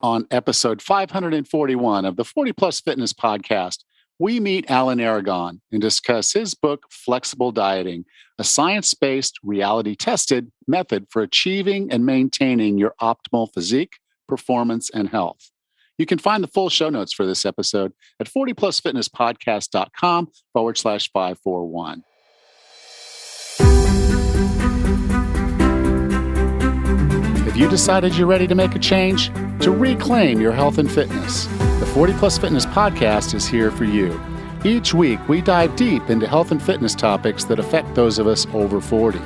On episode 541 of the 40 Plus Fitness Podcast, we meet Alan Aragon and discuss his book, Flexible Dieting, a science-based, reality-tested method for achieving and maintaining your optimal physique, performance, and health. You can find the full show notes for this episode at 40plusfitnesspodcast.com/541. Have you decided you're ready to make a change? To reclaim your health and fitness? The 40 Plus Fitness Podcast is here for you. Each week, we dive deep into health and fitness topics that affect those of us over 40.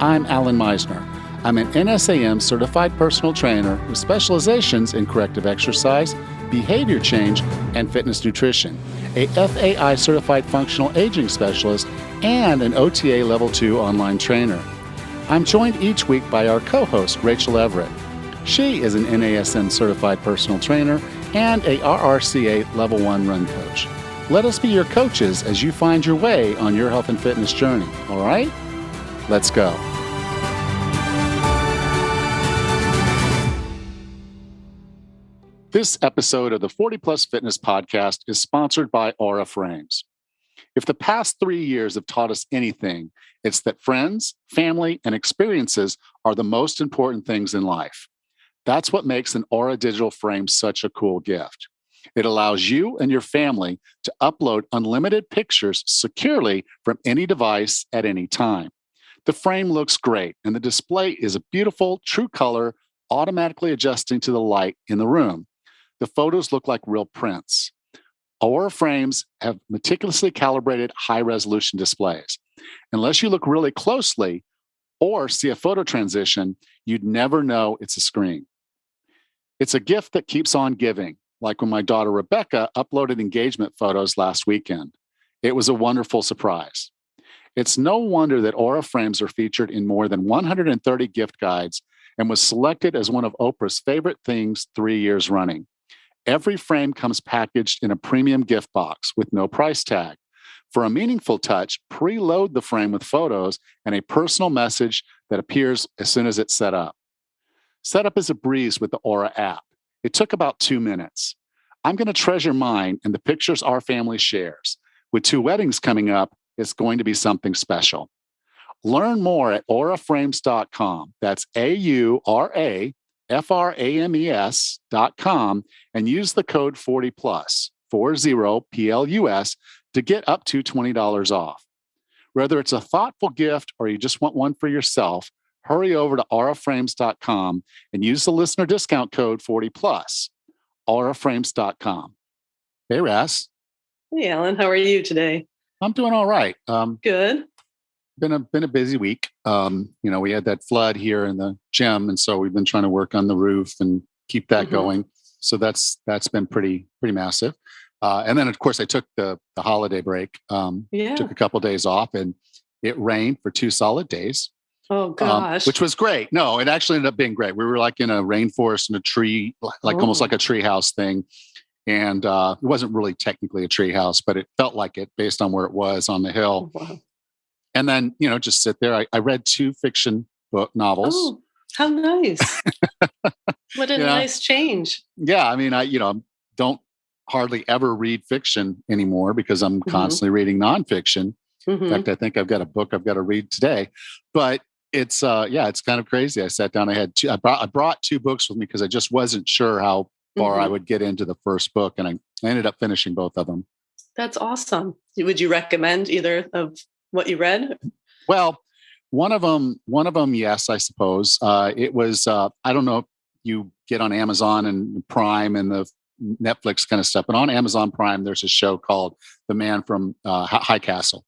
I'm Alan Meisner. I'm an NSAM certified personal trainer with specializations in corrective exercise, behavior change, and fitness nutrition, a FAI certified functional aging specialist, and an OTA Level 2 online trainer. I'm joined each week by our co-host, Rachel Everett. She is an NASM certified personal trainer and a RRCA Level 1 run coach. Let us be your coaches as you find your way on your health and fitness journey. All right? Let's go. This episode of the 40 Plus Fitness Podcast is sponsored by Aura Frames. If the past 3 years have taught us anything, it's that friends, family, and experiences are the most important things in life. That's what makes an Aura digital frame such a cool gift. It allows you and your family to upload unlimited pictures securely from any device at any time. The frame looks great, and the display is a beautiful, true color, automatically adjusting to the light in the room. The photos look like real prints. Aura frames have meticulously calibrated high-resolution displays. Unless you look really closely or see a photo transition, you'd never know it's a screen. It's a gift that keeps on giving, like when my daughter Rebecca uploaded engagement photos last weekend. It was a wonderful surprise. It's no wonder that Aura frames are featured in more than 130 gift guides and was selected as one of Oprah's favorite things 3 years running. Every frame comes packaged in a premium gift box with no price tag. For a meaningful touch, preload the frame with photos and a personal message that appears as soon as it's set up. Setup is a breeze with the Aura app. It took about 2 minutes. I'm going to treasure mine and the pictures our family shares. With 2 weddings coming up, it's going to be something special. Learn more at auraframes.com. That's AURAFRAMES.com and use the code 40PLUS, 40PLUS, to get up to $20 off. Whether it's a thoughtful gift or you just want one for yourself, hurry over to auraframes.com and use the listener discount code 40PLUS, auraframes.com. Hey, Ras. Hey, Alan. How are you today? I'm doing all right. Good. Been a busy week. We had that flood here in the gym, and so we've been trying to work on the roof and keep that going. So that's been pretty massive. And then, of course, I took the holiday break. Took a couple of days off, and it rained for 2 solid days. Oh, gosh. Which was great. No, it actually ended up being great. We were like in a rainforest in a tree, almost like a tree house thing. And it wasn't really technically a tree house, but it felt like it based on where it was on the hill. Oh, wow. And then, just sit there. I read 2 fiction book novels. Oh, how nice. What a nice change. Yeah. I mean, I don't hardly ever read fiction anymore because I'm constantly reading nonfiction. In fact, I think I've got a book I've got to read today, but it's it's kind of crazy. I sat down, I brought 2 books with me because I just wasn't sure how far I would get into the first book. And I ended up finishing both of them. That's awesome. Would you recommend either of what you read? Well, one of them, yes, I suppose. It was, I don't know if you get on Amazon and Prime and the Netflix kind of stuff, but on Amazon Prime, there's a show called The Man from High Castle.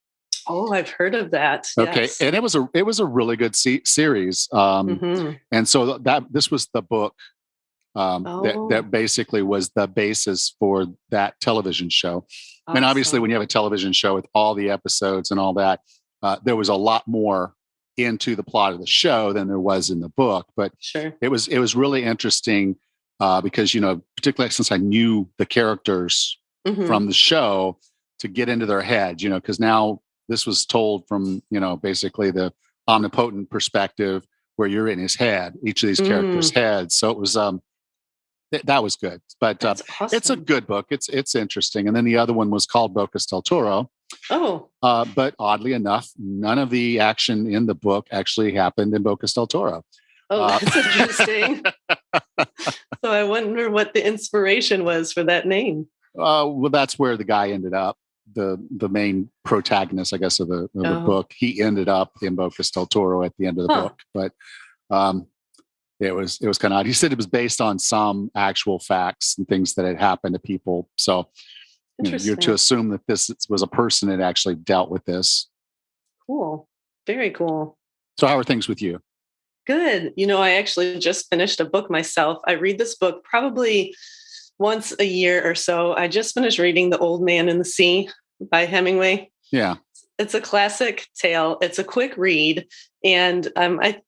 Oh, I've heard of that. Okay. Yes. And it was a really good series. And so this was the book that basically was the basis for that television show. Awesome. And obviously when you have a television show with all the episodes and all that, there was a lot more into the plot of the show than there was in the book, but sure. It was really interesting because, particularly since I knew the characters from the show, to get into their heads, because now this was told from, basically the omnipotent perspective where you're in his head, each of these characters' heads. So it That was good, but That's awesome. it's a good book. It's interesting. And then the other one was called Bocas del Toro. Oh, But oddly enough, none of the action in the book actually happened in Bocas del Toro. that's interesting. So I wonder what the inspiration was for that name. Well, that's where the guy ended up. The main protagonist, I guess, of the book. He ended up in Bocas del Toro at the end of the book. But it was kind of odd. He said it was based on some actual facts and things that had happened to people. So you're to assume that this was a person that actually dealt with this. Cool. Very cool. So how are things with you? Good. I actually just finished a book myself. I read this book probably once a year or so. I just finished reading The Old Man and the Sea by Hemingway. Yeah. It's a classic tale. It's a quick read. And I've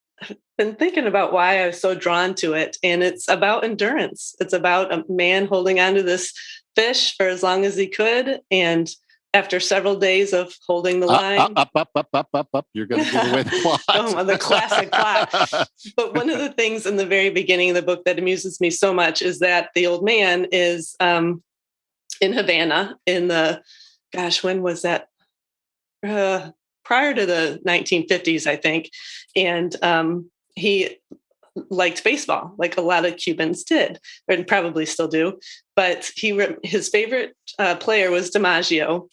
been thinking about why I was so drawn to it. And it's about endurance. It's about a man holding onto this fish for as long as he could. And after several days of holding the line. Up. You're going to give away the plot. The classic plot. But one of the things in the very beginning of the book that amuses me so much is that the old man is in Havana in when was that? Prior to the 1950s, I think. And he liked baseball, like a lot of Cubans did, and probably still do. But his favorite player was DiMaggio.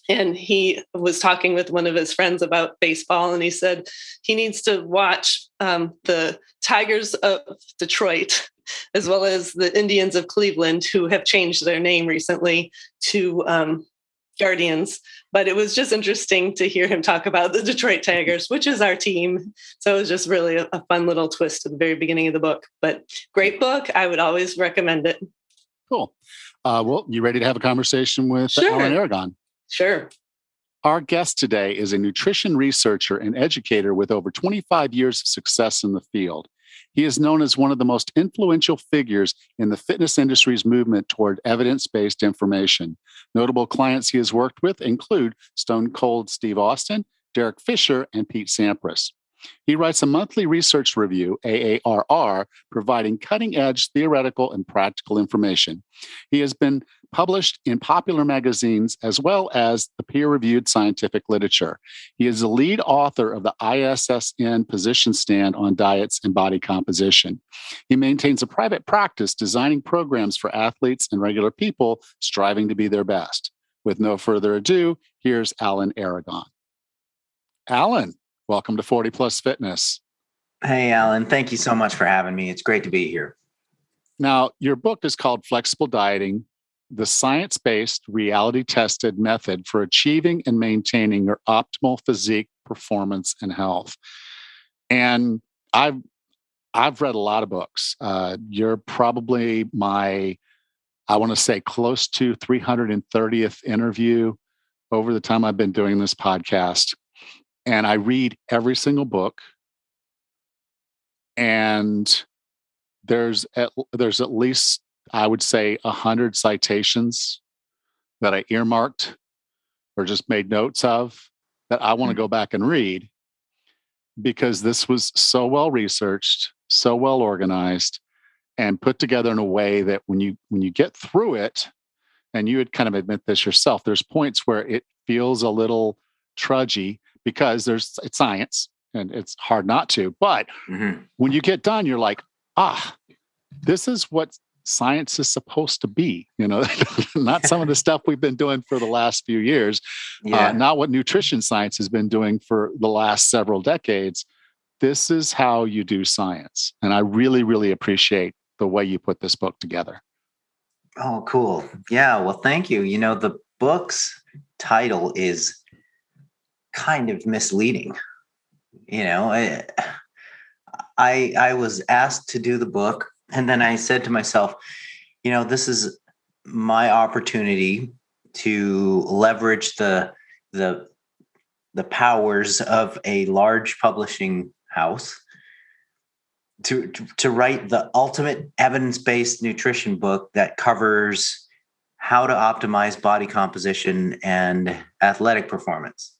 And he was talking with one of his friends about baseball, and he said he needs to watch the Tigers of Detroit, as well as the Indians of Cleveland, who have changed their name recently to Guardians. But it was just interesting to hear him talk about the Detroit Tigers, which is our team. So it was just really a fun little twist at the very beginning of the book. But great book. I would always recommend it. Cool. Well, you ready to have a conversation with Alan Aragon? Sure. Our guest today is a nutrition researcher and educator with over 25 years of success in the field. He is known as one of the most influential figures in the fitness industry's movement toward evidence-based information. Notable clients he has worked with include Stone Cold Steve Austin, Derek Fisher, and Pete Sampras. He writes a monthly research review, AARR, providing cutting-edge theoretical and practical information. He has been published in popular magazines as well as the peer-reviewed scientific literature. He is the lead author of the ISSN position stand on diets and body composition. He maintains a private practice designing programs for athletes and regular people striving to be their best. With no further ado, here's Alan Aragon. Alan, welcome to 40 Plus Fitness. Hey, Alan. Thank you so much for having me. It's great to be here. Now, your book is called Flexible Dieting, the science-based, reality-tested method for achieving and maintaining your optimal physique, performance, and health. And I've read a lot of books. You're probably my, I want to say, close to 330th interview over the time I've been doing this podcast. And I read every single book. And there's at least, I would say, 100 citations that I earmarked or just made notes of that I want to go back and read, because this was so well researched, so well organized, and put together in a way that when you get through it, and you would kind of admit this yourself, there's points where it feels a little trudgy because it's science and it's hard not to. But when you get done, you're like, this is what science is supposed to be, not some of the stuff we've been doing for the last few years, not what nutrition science has been doing for the last several decades. This is how you do science. And I really, really appreciate the way you put this book together. Oh, cool. Yeah. Well, thank you. The book's title is kind of misleading. I was asked to do the book, and then I said to myself, this is my opportunity to leverage the powers of a large publishing house to write the ultimate evidence-based nutrition book that covers how to optimize body composition and athletic performance,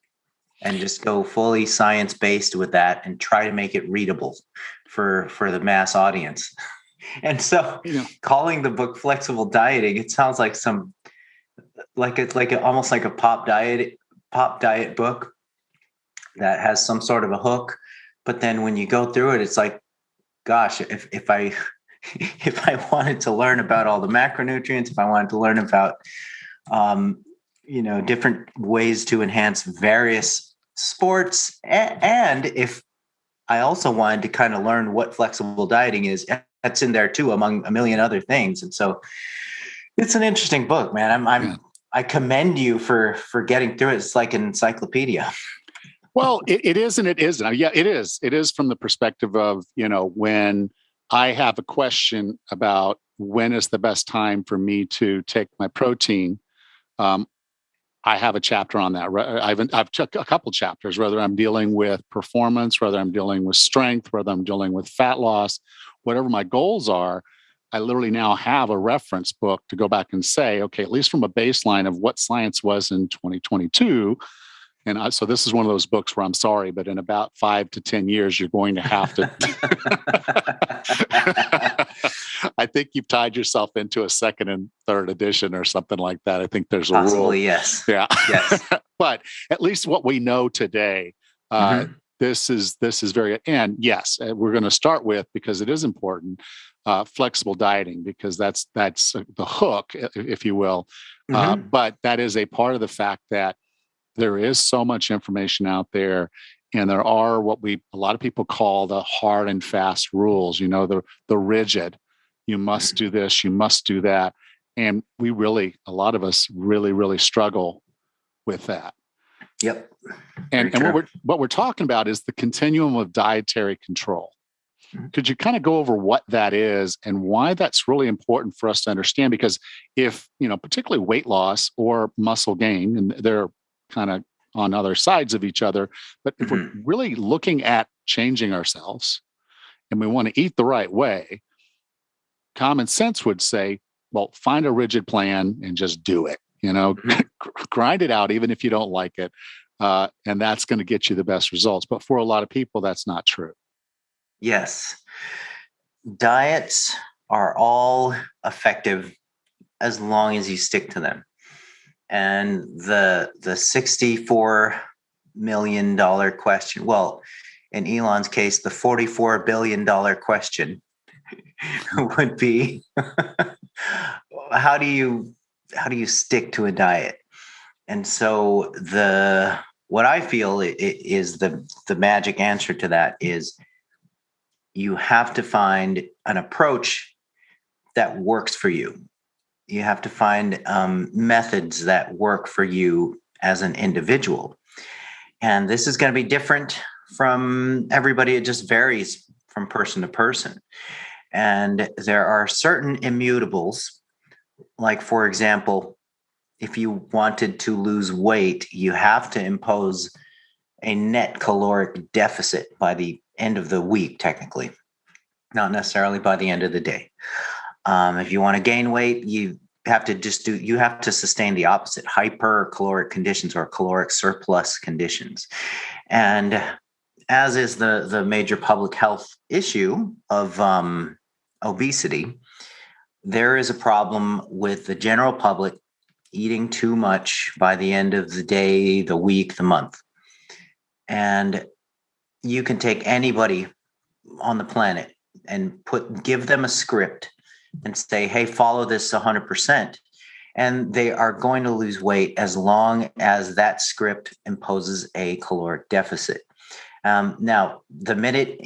and just go fully science-based with that and try to make it readable for the mass audience. And so calling the book Flexible Dieting, it sounds like almost like a pop diet book that has some sort of a hook. But then when you go through it, it's like, gosh, if I wanted to learn about all the macronutrients, if I wanted to learn about different ways to enhance various sports, and if I also wanted to kind of learn what flexible dieting is, that's in there too, among a million other things. And so it's an interesting book, man. I commend you for getting through it. It's like an encyclopedia. Well, it is and it isn't. Yeah, it is. It is from the perspective of, when I have a question about when is the best time for me to take my protein. I have a chapter on that. I've took a couple chapters, whether I'm dealing with performance, whether I'm dealing with strength, whether I'm dealing with fat loss, whatever my goals are. I literally now have a reference book to go back and say, okay, at least from a baseline of what science was in 2022. And so this is one of those books where I'm sorry, but in about 5 to 10 years, you're going to have to. I think you've tied yourself into a second and third edition or something like that. I think there's a Possibly, rule. yes. Yeah. Yes. But at least what we know today, this is very, and yes, we're going to start with, because it is important, flexible dieting, because that's the hook, if you will. But that is a part of the fact that there is so much information out there, and there are what a lot of people call the hard and fast rules, the rigid, you must do this, you must do that. And a lot of us really, really struggle with that. Yep. And what we're talking about is the continuum of dietary control. Could you kind of go over what that is and why that's really important for us to understand? Because if, particularly weight loss or muscle gain, and they're kind of on other sides of each other, but if we're really looking at changing ourselves and we want to eat the right way, common sense would say, well, find a rigid plan and just do it, grind it out, even if you don't like it. And that's going to get you the best results. But for a lot of people, that's not true. Yes. Diets are all effective as long as you stick to them. And the $64 million question, well, in Elon's case, the $44 billion question would be, how do you stick to a diet? And so what I feel is the magic answer to that is you have to find an approach that works for you. You have to find methods that work for you as an individual. And this is going to be different from everybody. It just varies from person to person. And there are certain immutables, like, for example, if you wanted to lose weight, you have to impose a net caloric deficit by the end of the week, technically, not necessarily by the end of the day. If you want to gain weight, you have to sustain the opposite, hypercaloric conditions or caloric surplus conditions. And as is the major public health issue of obesity, there is a problem with the general public eating too much by the end of the day, the week, the month. And you can take anybody on the planet and give them a script and say, hey, follow this 100%. And they are going to lose weight as long as that script imposes a caloric deficit. Now, the minute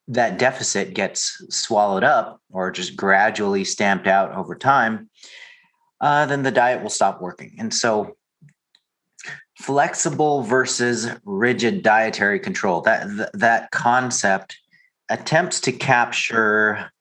that deficit gets swallowed up or just gradually stamped out over time, then the diet will stop working. And so flexible versus rigid dietary control, that concept attempts to capture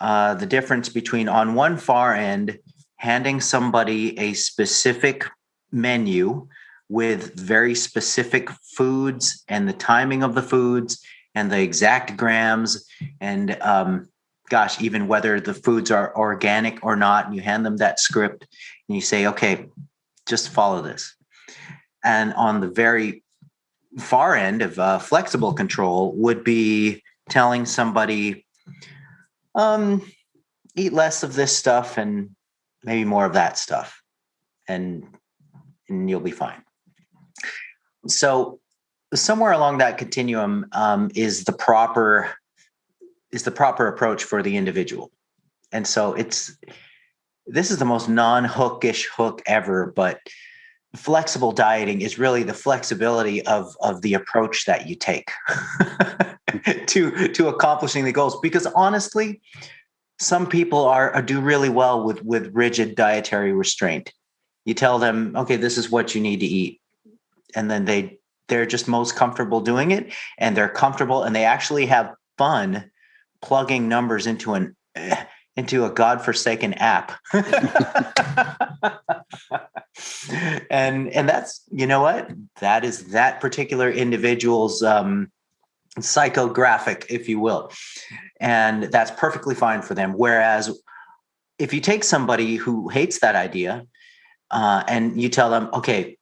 the difference between, on one far end, handing somebody a specific menu with very specific foods and the timing of the foods and the exact grams and even whether the foods are organic or not. And you hand them that script and you say, okay, just follow this. And on the very far end of flexible control would be telling somebody, eat less of this stuff and maybe more of that stuff, and you'll be fine. So somewhere along that continuum is the proper approach for the individual. And so this is the most non-hookish hook ever, but flexible dieting is really the flexibility of the approach that you take to accomplishing the goals. Because honestly, some people do really well with rigid dietary restraint. You tell them, okay, this is what you need to eat. And then they're just most comfortable doing it, and they're comfortable, and they actually have fun plugging numbers into a godforsaken app. and that's, you know what? That is that particular individual's psychographic, if you will. And that's perfectly fine for them. Whereas if you take somebody who hates that idea and you tell them, okay,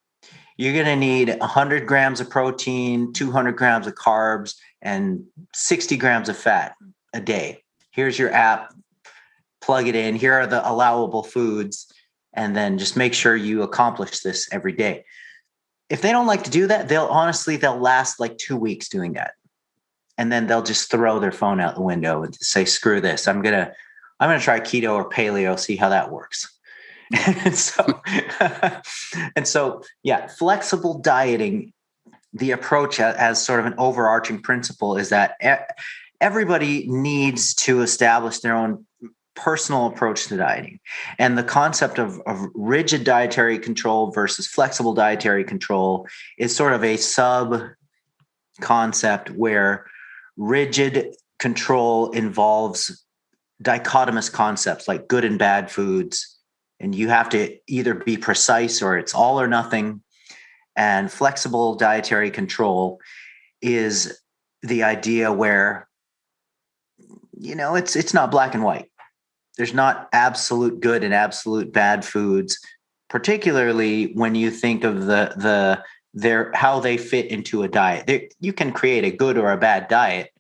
you're going to need 100 grams of protein, 200 grams of carbs, and 60 grams of fat a day. Here's your app. Plug it in. Here are the allowable foods. And then just make sure you accomplish this every day. If they don't like to do that, they'll last like 2 weeks doing that. And then they'll just throw their phone out the window and say, screw this. I'm going to try keto or paleo, see how that works. and so, yeah, flexible dieting, the approach as sort of an overarching principle is that everybody needs to establish their own personal approach to dieting. And the concept of rigid dietary control versus flexible dietary control is sort of a sub concept where rigid control involves dichotomous concepts like good and bad foods. And you have to either be precise or it's all or nothing. And flexible dietary control is the idea where, it's not black and white. There's not absolute good and absolute bad foods, particularly when you think of how they fit into a diet. You can create a good or a bad diet,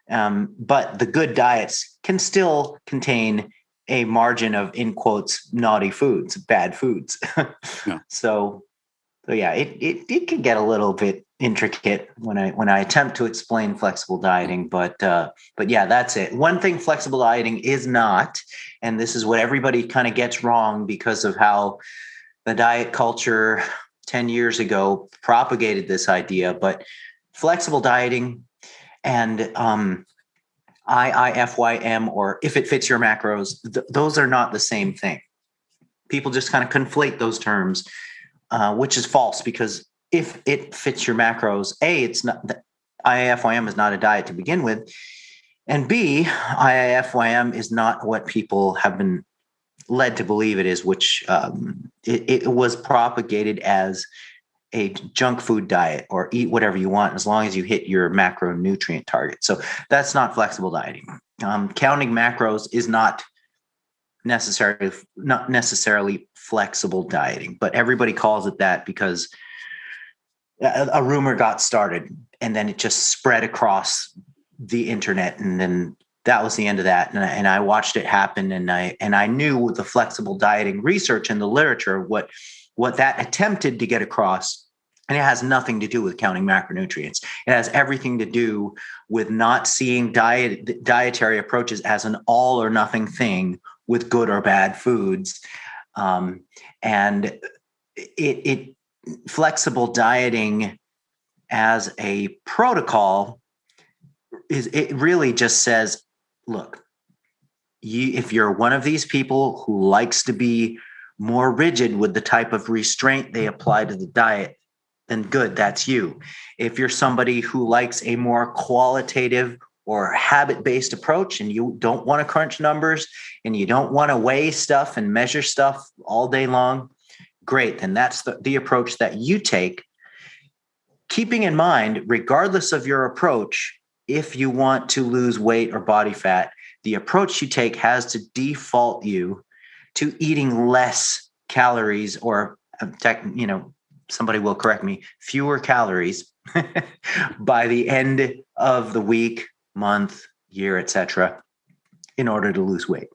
but the good diets can still contain a margin of, in quotes, naughty foods, bad foods. Yeah. So yeah, it can get a little bit intricate when I attempt to explain flexible dieting, but yeah, that's it. One thing flexible dieting is not, and this is what everybody kind of gets wrong because of how the diet culture 10 years ago propagated this idea, but flexible dieting and IIFYM, or if it fits your macros, those are not the same thing. People just kind of conflate those terms, which is false, because if it fits your macros, A, it's not, IIFYM is not a diet to begin with, and B, IIFYM is not what people have been led to believe it is, which it was propagated as a junk food diet, or eat whatever you want as long as you hit your macronutrient target. So that's not flexible dieting. Counting macros is not necessarily flexible dieting, but everybody calls it that because a rumor got started and then it just spread across the internet, and then that was the end of that. And I watched it happen, and I knew the flexible dieting research and the literature what that attempted to get across. And it has nothing to do with counting macronutrients. It has everything to do with not seeing dietary approaches as an all or nothing thing with good or bad foods. And it flexible dieting as a protocol it really just says, look, if you're one of these people who likes to be more rigid with the type of restraint they apply to the diet, then good, that's you. If you're somebody who likes a more qualitative or habit-based approach and you don't want to crunch numbers and you don't want to weigh stuff and measure stuff all day long, great, then that's the approach that you take. Keeping in mind, regardless of your approach, if you want to lose weight or body fat, the approach you take has to default you to eating less calories, or somebody will correct me, fewer calories by the end of the week, month, year, etc. in order to lose weight.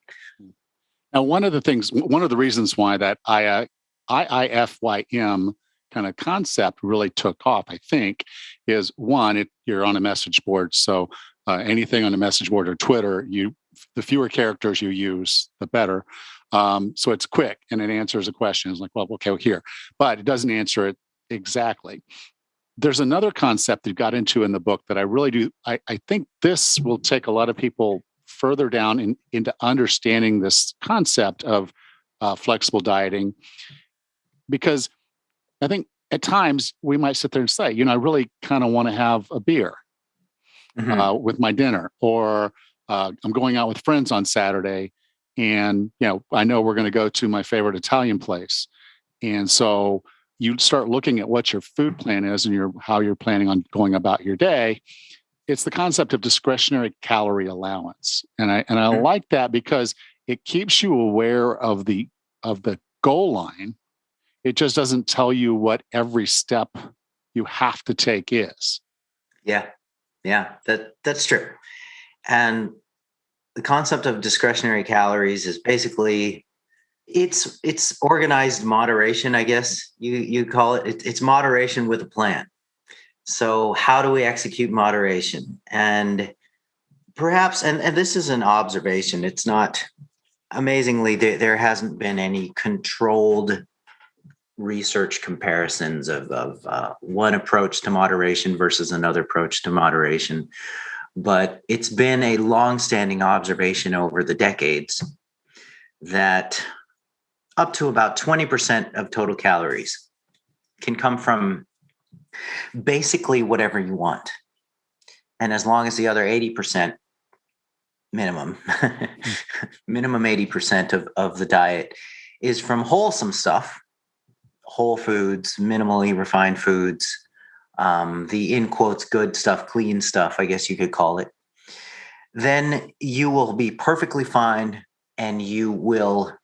Now, one of the reasons why that IIFYM kind of concept really took off, I think, is one, you're on a message board. So anything on a message board or Twitter, the fewer characters you use, the better. So it's quick and it answers a question. It's like, well, okay, here, but it doesn't answer it exactly. There's another concept you got into in the book that I really do. I think this will take a lot of people further down into understanding this concept of flexible dieting, because I think at times we might sit there and say, I really kind of want to have a beer with my dinner, or I'm going out with friends on Saturday, and I know we're going to go to my favorite Italian place, and so you start looking at what your food plan is and how you're planning on going about your day. It's the concept of discretionary calorie allowance, and I like that because it keeps you aware of the goal line. It just doesn't tell you what every step you have to take is. Yeah, that's true. And the concept of discretionary calories is basically it's organized moderation, I guess you call it. It's moderation with a plan. So how do we execute moderation? And perhaps, and this is an observation, it's not, amazingly, there hasn't been any controlled research comparisons of one approach to moderation versus another approach to moderation. But it's been a longstanding observation over the decades that up to about 20% of total calories can come from basically whatever you want. And as long as the other 80% minimum 80% of the diet is from wholesome stuff, whole foods, minimally refined foods, the in quotes good stuff, clean stuff, I guess you could call it, then you will be perfectly fine and you will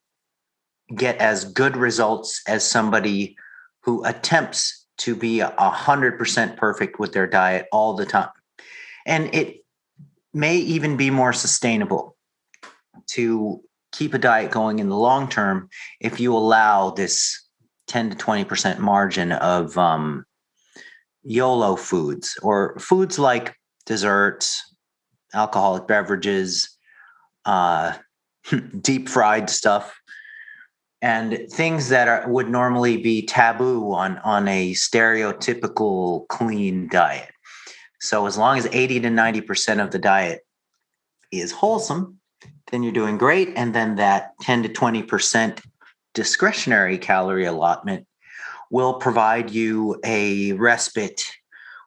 get as good results as somebody who attempts to be 100% perfect with their diet all the time. And it may even be more sustainable to keep a diet going in the long term if you allow this 10 to 20% margin of YOLO foods, or foods like desserts, alcoholic beverages, deep fried stuff, and things that would normally be taboo on a stereotypical clean diet. So as long as 80 to 90% of the diet is wholesome, then you're doing great. And then that 10 to 20% discretionary calorie allotment will provide you a respite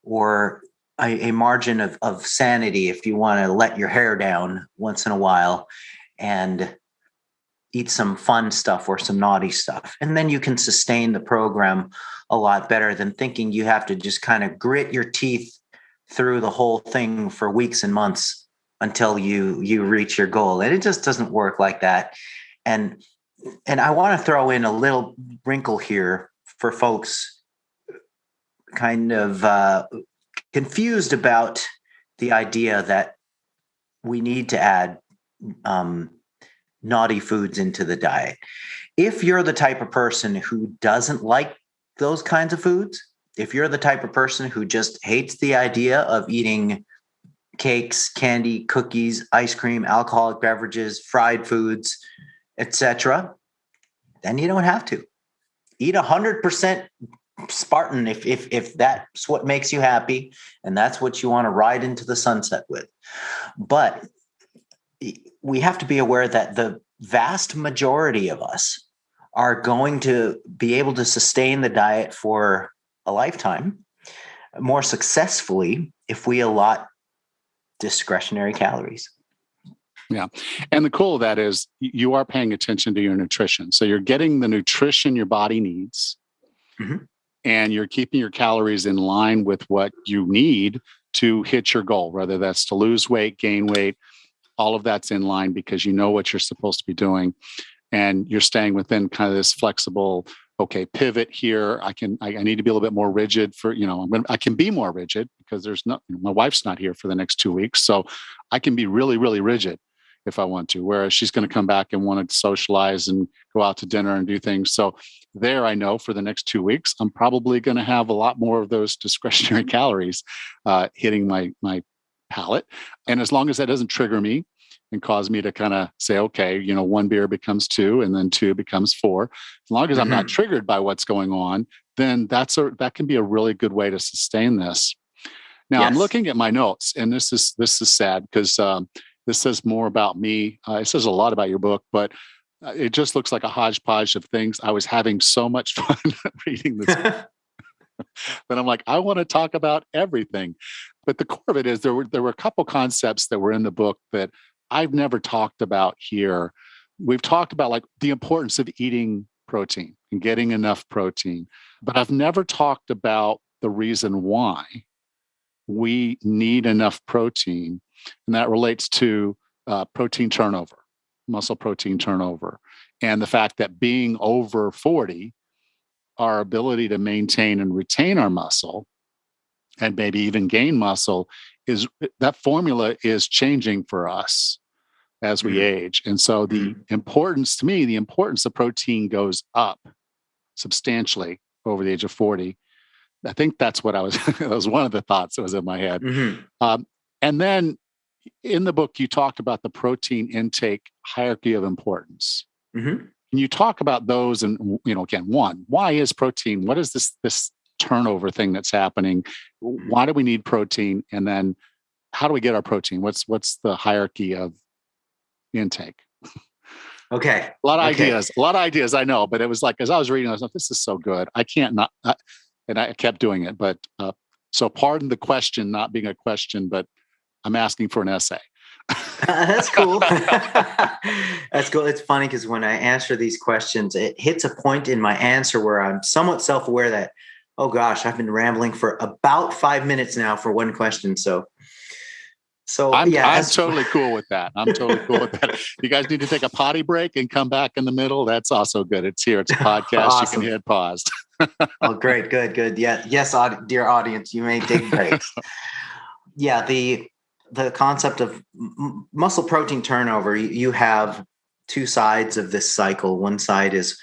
or a margin of sanity if you want to let your hair down once in a while and eat some fun stuff or some naughty stuff. And then you can sustain the program a lot better than thinking you have to just kind of grit your teeth through the whole thing for weeks and months until you reach your goal. And it just doesn't work like that. And I want to throw in a little wrinkle here for folks kind of confused about the idea that we need to add naughty foods into the diet. If you're the type of person who doesn't like those kinds of foods, if you're the type of person who just hates the idea of eating cakes, candy, cookies, ice cream, alcoholic beverages, fried foods, etc., then you don't have to. Eat 100% Spartan if that's what makes you happy and that's what you want to ride into the sunset with. But we have to be aware that the vast majority of us are going to be able to sustain the diet for a lifetime more successfully if we allot discretionary calories. Yeah. And the cool of that is you are paying attention to your nutrition. So you're getting the nutrition your body needs, and you're keeping your calories in line with what you need to hit your goal, whether that's to lose weight, gain weight, all of that's in line because you know what you're supposed to be doing. And you're staying within kind of this flexible, okay, pivot here. I need to be a little bit more rigid I can be more rigid because my wife's not here for the next 2 weeks. So I can be really, really rigid. if I want to, whereas she's going to come back and want to socialize and go out to dinner and do things. So there, I know for the next 2 weeks, I'm probably going to have a lot more of those discretionary calories hitting my palate. And as long as that doesn't trigger me and cause me to kind of say, okay, 1 beer becomes 2 and then 2 becomes 4. As long as I'm not triggered by what's going on, then that can be a really good way to sustain this. Now, I'm looking at my notes, and this is sad because this says more about me. It says a lot about your book, but it just looks like a hodgepodge of things. I was having so much fun reading this book. But I'm like, I want to talk about everything. But the core of it is there were a couple concepts that were in the book that I've never talked about here. We've talked about like the importance of eating protein and getting enough protein, but I've never talked about the reason why we need enough protein. And that relates to protein turnover, muscle protein turnover, and the fact that being over 40, our ability to maintain and retain our muscle and maybe even gain muscle that formula is changing for us as we age. And so the importance of protein goes up substantially over the age of 40. I think that's what that was one of the thoughts that was in my head. And then in the book, you talked about the protein intake hierarchy of importance. Can you talk about those? And, again, one, why is protein? What is this turnover thing that's happening? Why do we need protein? And then how do we get our protein? What's the hierarchy of intake? Okay. A lot of ideas, I know, but it was like, as I was reading, I was like, this is so good. I can't not, and I kept doing it. But so pardon the question not being a question, but I'm asking for an essay. That's cool. That's cool. It's funny because when I answer these questions, it hits a point in my answer where I'm somewhat self-aware that, oh gosh, I've been rambling for about 5 minutes now for one question. So I'm totally cool with that. You guys need to take a potty break and come back in the middle. That's also good. It's here. It's a podcast. Awesome. You can hit pause. Oh, great. Good. Yeah. Yes, dear audience, you may take breaks. Yeah. The concept of muscle protein turnover, you have two sides of this cycle. One side is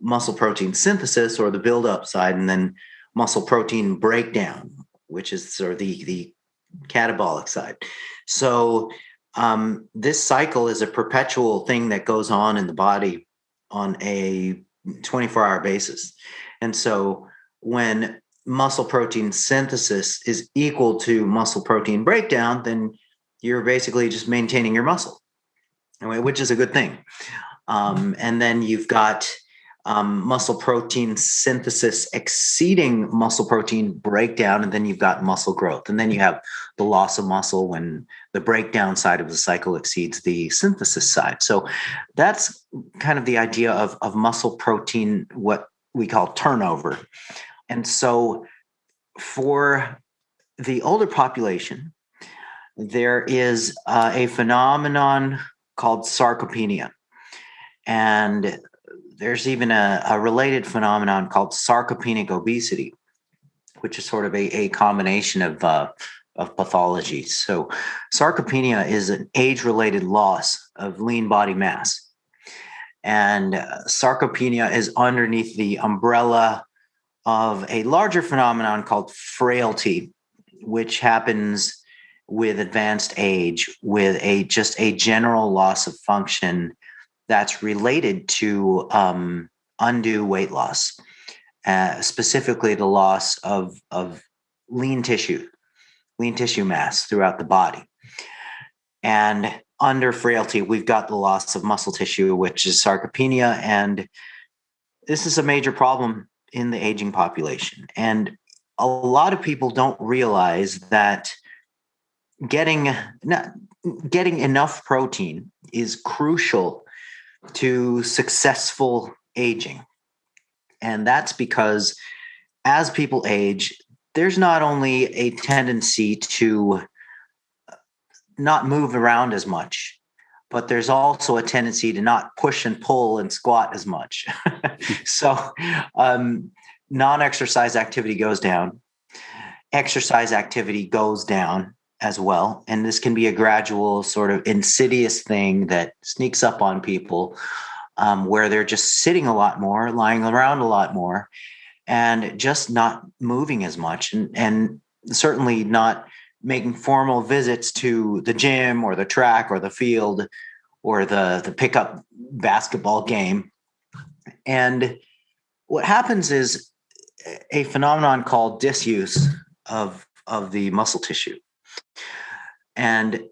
muscle protein synthesis, or the buildup side, and then muscle protein breakdown, which is sort of the catabolic side. So this cycle is a perpetual thing that goes on in the body on a 24-hour basis. And so when muscle protein synthesis is equal to muscle protein breakdown, then you're basically just maintaining your muscle, which is a good thing. And then you've got muscle protein synthesis exceeding muscle protein breakdown, and then you've got muscle growth. And then you have the loss of muscle when the breakdown side of the cycle exceeds the synthesis side. So that's kind of the idea of muscle protein, what we call turnover. And so for the older population, there is a phenomenon called sarcopenia. And there's even a related phenomenon called sarcopenic obesity, which is sort of a combination of pathologies. So sarcopenia is an age-related loss of lean body mass. And sarcopenia is underneath the umbrella of a larger phenomenon called frailty, which happens with advanced age, with just a general loss of function that's related to undue weight loss, specifically the loss of lean tissue mass throughout the body. And under frailty, we've got the loss of muscle tissue, which is sarcopenia. And this is a major problem in the aging population. And a lot of people don't realize that getting enough protein is crucial to successful aging. And that's because as people age, there's not only a tendency to not move around as much, but there's also a tendency to not push and pull and squat as much. So non-exercise activity goes down, exercise activity goes down, as well. And this can be a gradual sort of insidious thing that sneaks up on people, where they're just sitting a lot more, lying around a lot more, and just not moving as much, and certainly not making formal visits to the gym or the track or the field or the pickup basketball game. And what happens is a phenomenon called disuse of the muscle tissue. And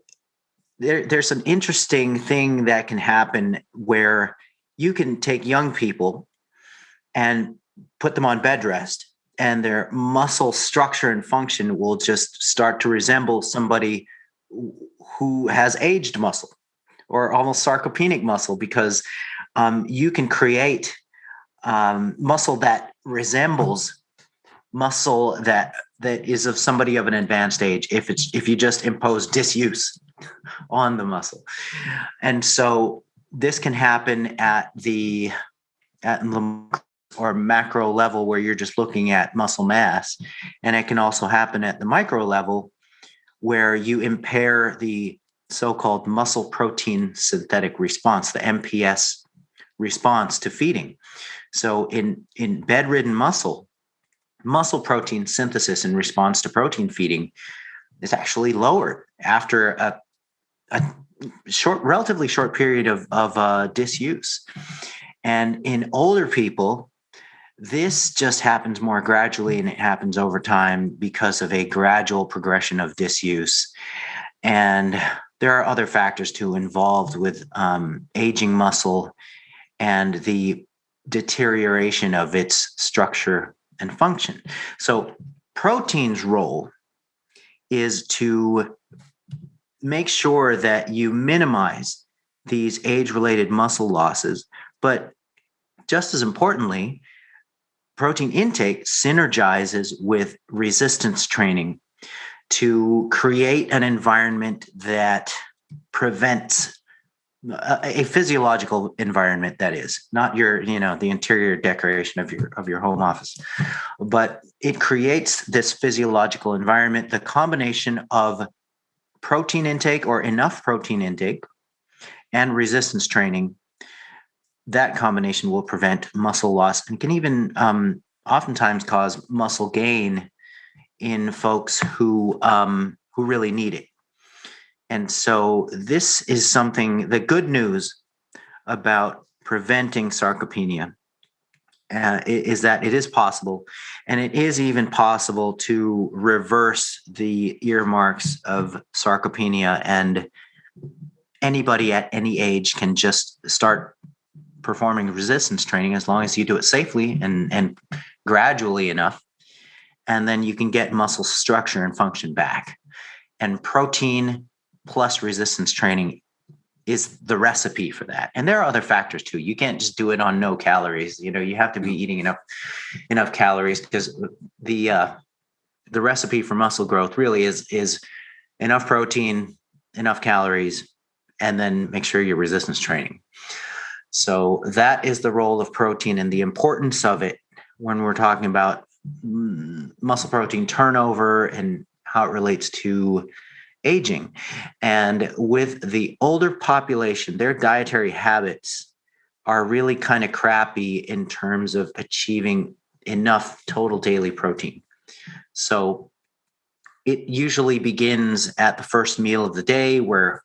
there's an interesting thing that can happen where you can take young people and put them on bed rest, and their muscle structure and function will just start to resemble somebody who has aged muscle or almost sarcopenic muscle, because you can create muscle that resembles muscle that is of somebody of an advanced age if you just impose disuse on the muscle. And so this can happen at the or macro level, where you're just looking at muscle mass, and it can also happen at the micro level, where you impair the so-called muscle protein synthetic response, the MPS response to feeding. So in bedridden muscle protein synthesis in response to protein feeding is actually lowered after a relatively short period of disuse. And in older people, this just happens more gradually, and it happens over time because of a gradual progression of disuse. And there are other factors too involved with aging muscle and the deterioration of its structure and function. So protein's role is to make sure that you minimize these age-related muscle losses, but just as importantly, protein intake synergizes with resistance training to create an environment that prevents a physiological environment, that is not your, the interior decoration of your home office, but it creates this physiological environment. The combination of protein intake or enough protein intake and resistance training, that combination will prevent muscle loss and can even oftentimes cause muscle gain in folks who really need it. And so this is something, the good news about preventing sarcopenia is that it is possible, and it is even possible to reverse the earmarks of sarcopenia, and anybody at any age can just start performing resistance training as long as you do it safely and gradually enough, and then you can get muscle structure and function back. And protein plus resistance training is the recipe for that. And there are other factors too. You can't just do it on no calories. You have to be eating enough calories, because the recipe for muscle growth really is enough protein, enough calories, and then make sure you're resistance training. So that is the role of protein and the importance of it when we're talking about muscle protein turnover and how it relates to aging. And with the older population, their dietary habits are really kind of crappy in terms of achieving enough total daily protein. So it usually begins at the first meal of the day, where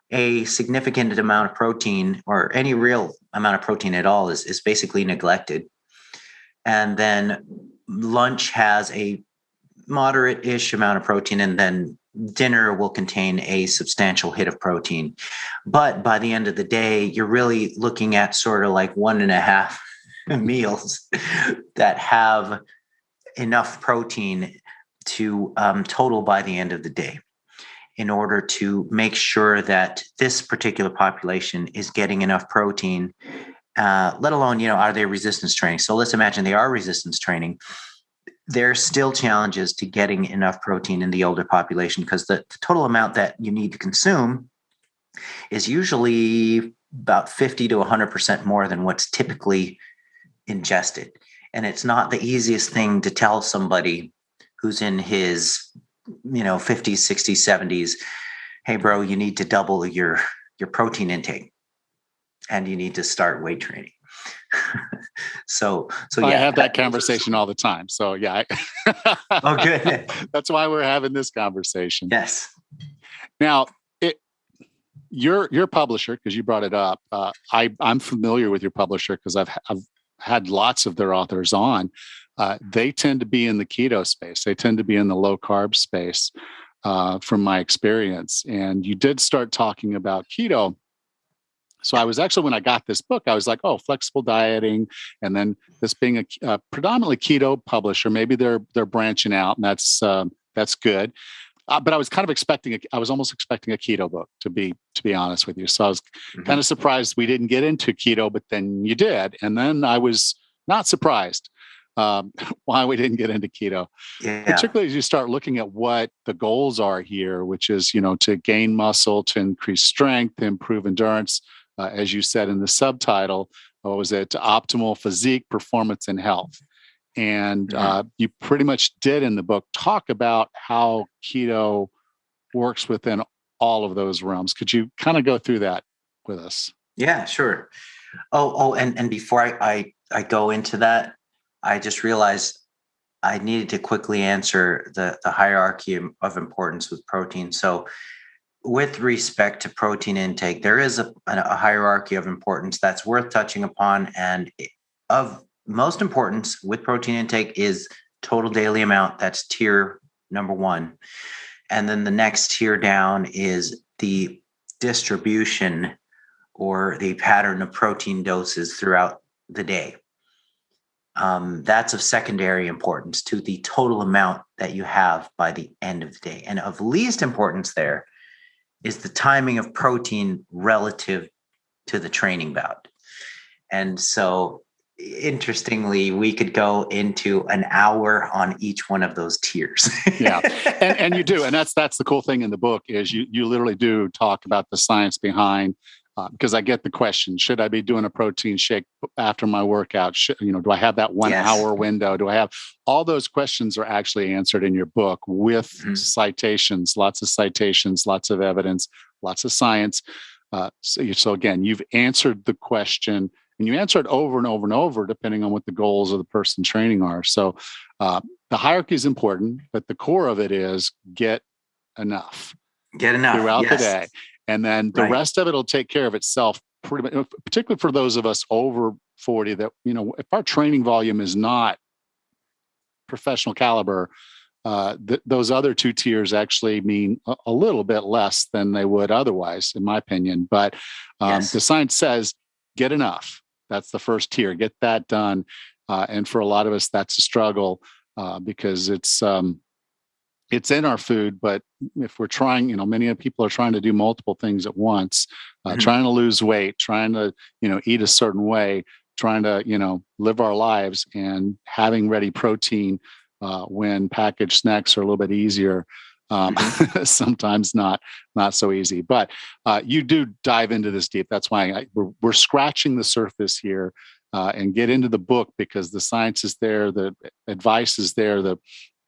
a significant amount of protein, or any real amount of protein at all, is basically neglected. And then lunch has a moderate-ish amount of protein, and then dinner will contain a substantial hit of protein. But by the end of the day, you're really looking at sort of like 1.5 meals that have enough protein to total by the end of the day, in order to make sure that this particular population is getting enough protein, let alone, are they resistance training? So let's imagine they are resistance training. There's still challenges to getting enough protein in the older population, because the total amount that you need to consume is usually about 50 to 100% more than what's typically ingested. And it's not the easiest thing to tell somebody who's in his 50s, 60s, 70s, hey, bro, you need to double your protein intake and you need to start weight training. So I yeah, have that conversation all the time. So yeah. Oh, good. That's why we're having this conversation. Yes. Now, your publisher, because you brought it up, I'm familiar with your publisher because I've had lots of their authors on. They tend to be in the keto space. They tend to be in the low carb space, from my experience. And you did start talking about keto. So I was actually, when I got this book, I was like, oh, flexible dieting. And then this being a predominantly keto publisher, maybe they're branching out, and that's good. But I was kind of I was almost expecting a keto book, to be honest with you. So I was kind of surprised we didn't get into keto, but then you did. And then I was not surprised why we didn't get into keto, particularly as you start looking at what the goals are here, which is, to gain muscle, to increase strength, to improve endurance. As you said in the subtitle, what was it? Optimal physique, performance, and health. And you pretty much did in the book talk about how keto works within all of those realms. Could you kind of go through that with us? Yeah, sure. And before I go into that, I just realized I needed to quickly answer the hierarchy of importance with protein. So with respect to protein intake, there is a hierarchy of importance that's worth touching upon. And of most importance with protein intake is total daily amount. That's tier number 1. And then the next tier down is the distribution or the pattern of protein doses throughout the day. That's of secondary importance to the total amount that you have by the end of the day. And of least importance there is the timing of protein relative to the training bout. And so interestingly, we could go into an hour on each one of those tiers. Yeah. And you do. And that's the cool thing in the book is you literally do talk about the science behind, because I get the question, should I be doing a protein shake after my workout? Do I have that 1 hour window? Do I have all those questions are actually answered in your book with citations, lots of evidence, lots of science. So again, you've answered the question, and you answer it over and over and over, depending on what the goals of the person training are. So the hierarchy is important, but the core of it is get enough throughout the day. And then the rest of it will take care of itself, pretty much, particularly for those of us over 40 that, if our training volume is not professional caliber, those other 2 tiers actually mean a little bit less than they would otherwise, in my opinion. But the science says get enough. That's the first tier. Get that done. And for a lot of us, that's a struggle because it's in our food, but if we're trying, many people are trying to do multiple things at once, trying to lose weight, trying to, eat a certain way, trying to, live our lives, and having ready protein when packaged snacks are a little bit easier. Sometimes not so easy, but you do dive into this deep. That's why we're scratching the surface here and get into the book, because the science is there, the advice is there, the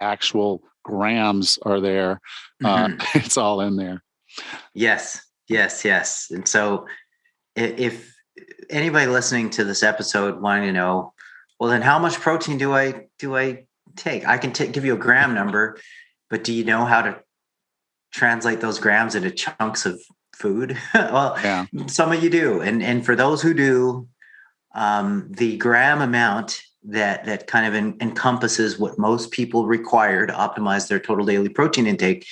actual grams are there. It's all in there. Yes. And so if anybody listening to this episode wanting to know, well, then how much protein do I take? I can give you a gram number, but do you know how to translate those grams into chunks of food? Well, some of you do. And for those who do, the gram amount that kind of encompasses what most people require to optimize their total daily protein intake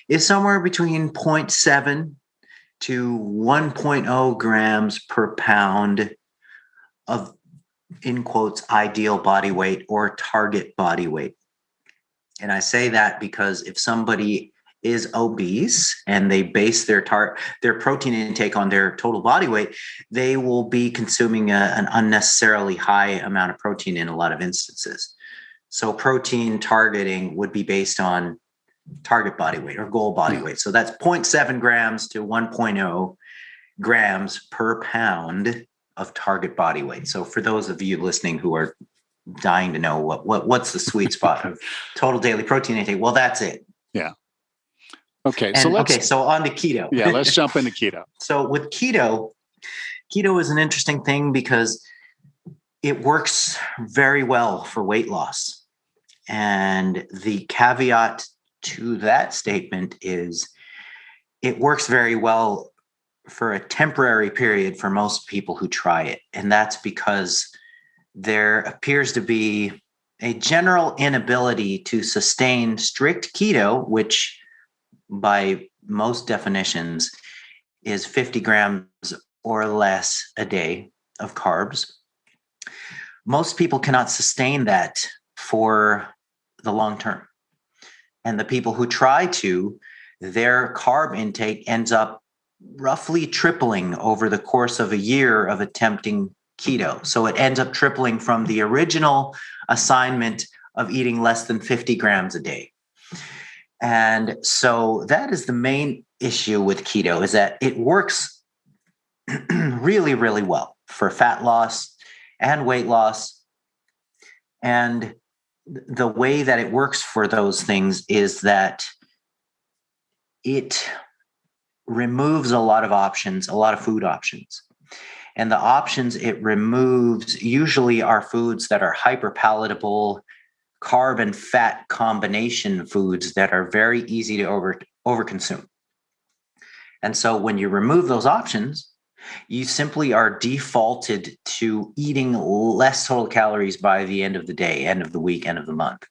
is somewhere between 0.7 to 1.0 grams per pound of, in quotes, ideal body weight or target body weight. And I say that because if somebody is obese and they base their protein intake on their total body weight, they will be consuming an unnecessarily high amount of protein in a lot of instances. So protein targeting would be based on target body weight or goal body weight. So that's 0.7 grams to 1.0 grams per pound of target body weight. So for those of you listening who are dying to know what's the sweet spot of total daily protein intake, well, that's it. Yeah. Okay. So on to keto. Yeah, let's jump into keto. So with keto is an interesting thing because it works very well for weight loss. And the caveat to that statement is it works very well for a temporary period for most people who try it. And that's because there appears to be a general inability to sustain strict keto, which by most definitions is 50 grams or less a day of carbs. Most people cannot sustain that for the long term. And the people who try to, their carb intake ends up roughly tripling over the course of a year of attempting keto. So it ends up tripling from the original assignment of eating less than 50 grams a day. And so that is the main issue with keto, is that it works really, really well for fat loss and weight loss. And the way that it works for those things is that it removes a lot of options, a lot of food options. And the options it removes usually are foods that are hyperpalatable, carb and fat combination foods that are very easy to overconsume. And so when you remove those options, you simply are defaulted to eating less total calories by the end of the day, end of the week, end of the month.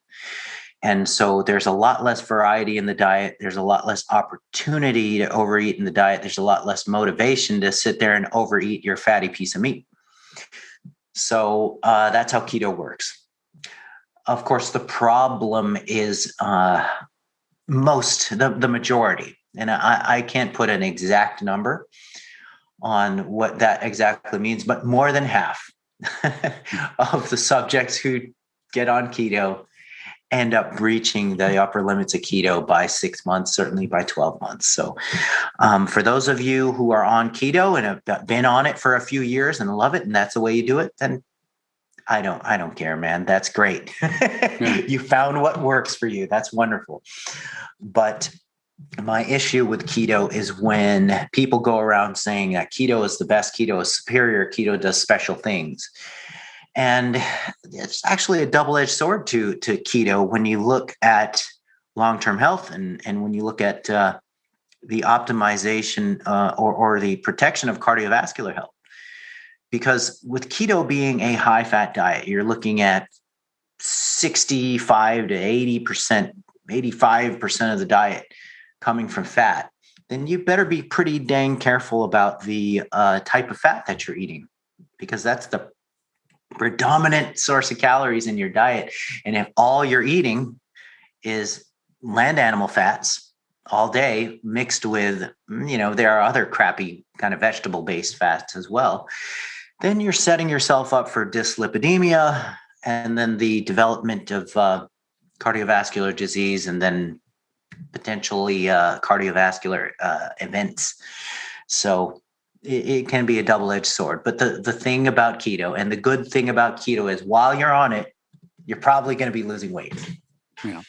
And so there's a lot less variety in the diet. There's a lot less opportunity to overeat in the diet. There's a lot less motivation to sit there and overeat your fatty piece of meat. So that's how keto works. Of course, the problem is the majority. And I can't put an exact number on what that exactly means, but more than half of the subjects who get on keto end up reaching the upper limits of keto by 6 months, certainly by 12 months. So for those of you who are on keto and have been on it for a few years and love it, and that's the way you do it, then I don't care, man. That's great. You found what works for you. That's wonderful. But my issue with keto is when people go around saying that keto is the best, keto is superior, keto does special things. And it's actually a double-edged sword to keto when you look at long-term health and when you look at the optimization or the protection of cardiovascular health. Because with keto being a high-fat diet, you're looking at 65 to 80%, 85% of the diet coming from fat, then you better be pretty dang careful about the type of fat that you're eating, because that's the predominant source of calories in your diet. And if all you're eating is land animal fats all day mixed with, there are other crappy kind of vegetable-based fats as well, then you're setting yourself up for dyslipidemia and then the development of cardiovascular disease and then potentially cardiovascular events. So it can be a double-edged sword. But the thing about keto, and the good thing about keto, is while you're on it, you're probably going to be losing weight. Yeah.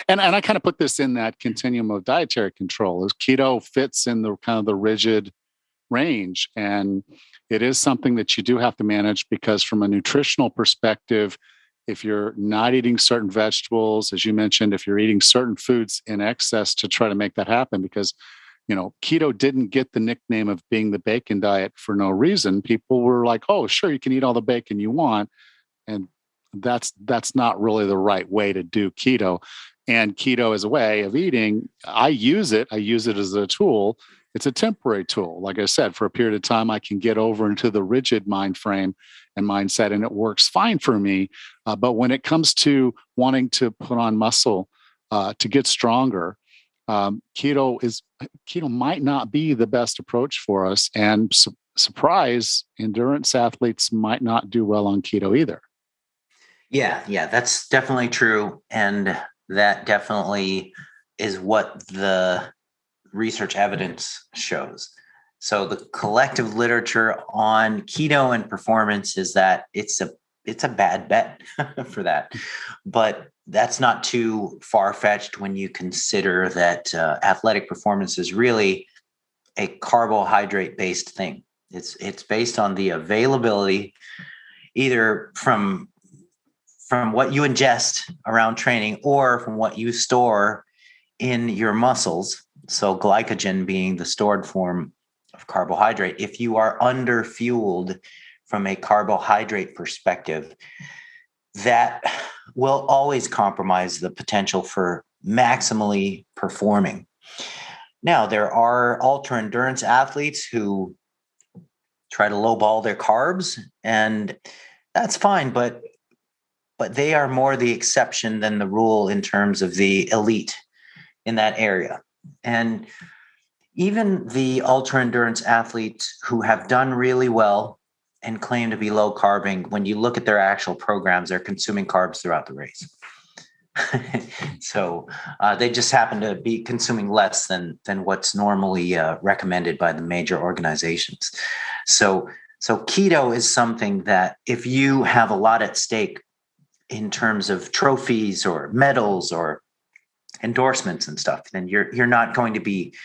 And I kind of put this in that continuum of dietary control. As keto fits in the kind of the rigid range. And it is something that you do have to manage, because from a nutritional perspective, if you're not eating certain vegetables, as you mentioned, if you're eating certain foods in excess to try to make that happen, because, keto didn't get the nickname of being the bacon diet for no reason. People were like, oh, sure, you can eat all the bacon you want. And that's not really the right way to do keto. And keto as a way of eating, I use it as a tool. It's a temporary tool. Like I said, for a period of time, I can get over into the rigid mind frame and mindset, and it works fine for me. But when it comes to wanting to put on muscle to get stronger, keto might not be the best approach for us. And surprise, endurance athletes might not do well on keto either. Yeah, that's definitely true. And that definitely is what the research evidence shows. So the collective literature on keto and performance is that it's a it's a bad bet for that. But that's not too far-fetched when you consider that athletic performance is really a carbohydrate-based thing. It's based on the availability, either from what you ingest around training or from what you store in your muscles. So glycogen being the stored form of carbohydrate. If you are underfueled from a carbohydrate perspective, that will always compromise the potential for maximally performing. Now, there are ultra endurance athletes who try to lowball their carbs, and that's fine, but they are more the exception than the rule in terms of the elite in that area. And even the ultra endurance athletes who have done really well and claim to be low carbing, when you look at their actual programs, they're consuming carbs throughout the race. So they just happen to be consuming less than what's normally recommended by the major organizations. So keto is something that if you have a lot at stake in terms of trophies or medals or endorsements and stuff, then you're not going to be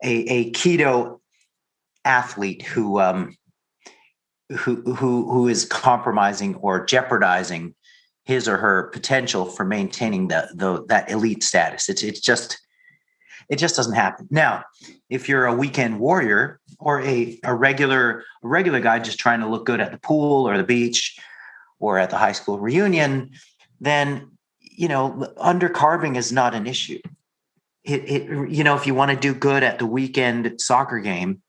a keto athlete who is compromising or jeopardizing his or her potential for maintaining that elite status. It just doesn't happen. Now, if you're a weekend warrior or a regular guy just trying to look good at the pool or the beach or at the high school reunion, then undercarbing is not an issue. If you want to do good at the weekend soccer game,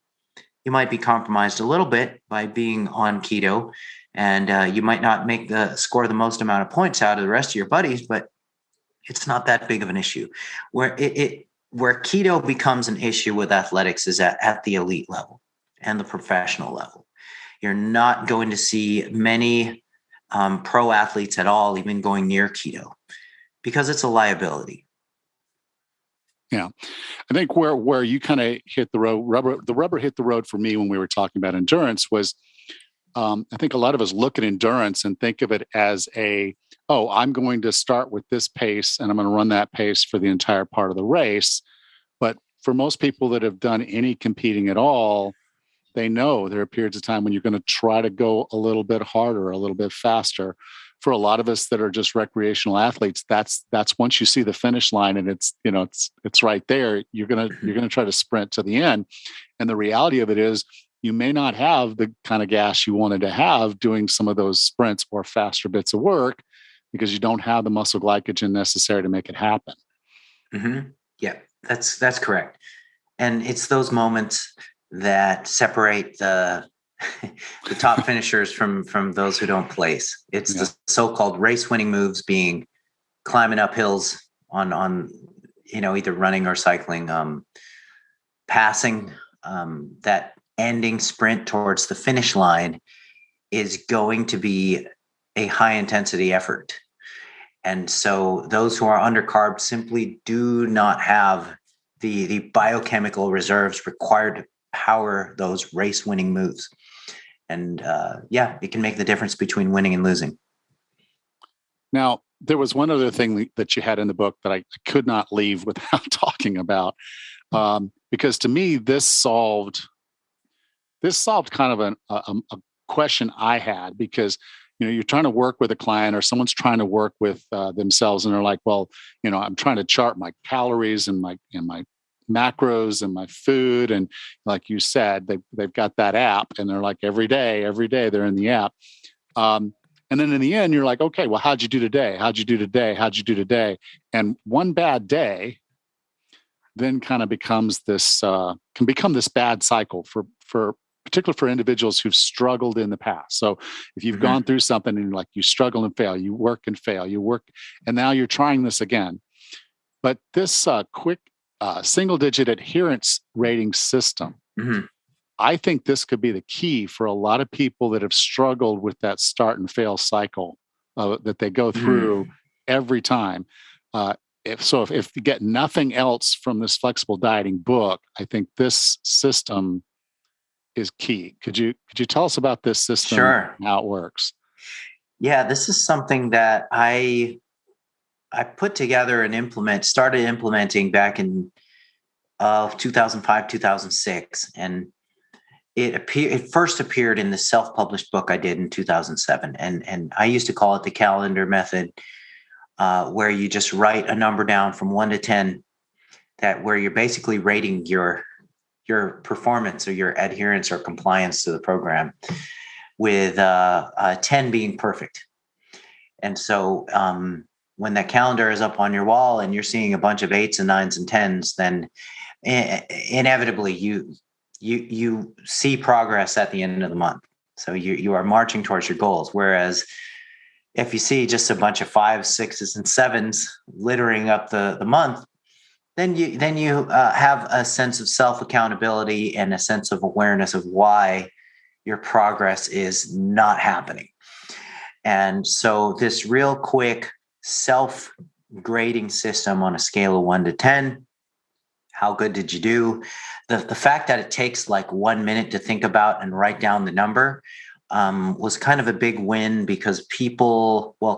you might be compromised a little bit by being on keto, and you might not score the most amount of points out of the rest of your buddies, but it's not that big of an issue. Where keto becomes an issue with athletics is at the elite level and the professional level. You're not going to see many pro athletes at all even going near keto because it's a liability. Yeah. I think where you kind of hit the rubber hit the road for me when we were talking about endurance was, I think a lot of us look at endurance and think of it as I'm going to start with this pace and I'm going to run that pace for the entire part of the race. But for most people that have done any competing at all, they know there are periods of time when you're going to try to go a little bit harder, a little bit faster. For a lot of us that are just recreational athletes, that's once you see the finish line and it's right there, you're gonna try to sprint to the end. And the reality of it is you may not have the kind of gas you wanted to have doing some of those sprints or faster bits of work because you don't have the muscle glycogen necessary to make it happen. Mm-hmm. Yeah, that's correct. And it's those moments that separate the top finishers from those who don't place. It's the so-called race-winning moves being climbing up hills on either running or cycling, passing that ending sprint towards the finish line is going to be a high-intensity effort. And so those who are undercarbed simply do not have the biochemical reserves required to power those race-winning moves. And it can make the difference between winning and losing. Now, there was one other thing that you had in the book that I could not leave without talking about, because to me, this solved kind of a question I had, because you're trying to work with a client or someone's trying to work with themselves, and they're like, well, I'm trying to chart my calories and my macros and my food, and like you said, they've got that app, and they're like every day they're in the app, and then in the end you're like, okay, well, how'd you do today? And one bad day then kind of becomes this can become this bad cycle for particularly for individuals who've struggled in the past. So if you've gone through something and you struggle and fail, you work and fail, and now you're trying this again. But this quick single-digit adherence rating system, I think this could be the key for a lot of people that have struggled with that start and fail cycle that they go through every time. If you get nothing else from this flexible dieting book, I think this system is key. Could you tell us about this system? Sure. And how it works? Yeah, this is something that I put together and started implementing back in 2005, 2006. And it first appeared in the self-published book I did in 2007. And I used to call it the calendar method, where you just write a number down from 1 to 10, where you're basically rating your performance or your adherence or compliance to the program, with 10 being perfect. And so when that calendar is up on your wall and you're seeing a bunch of 8s and 9s and 10s, then inevitably you see progress at the end of the month. So you are marching towards your goals. Whereas if you see just a bunch of 5s, 6s, and 7s littering up the month, then you have a sense of self-accountability and a sense of awareness of why your progress is not happening. And so this real quick self-grading system on a scale of 1 to 10, how good did you do? The fact that it takes like 1 minute to think about and write down the number was kind of a big win, because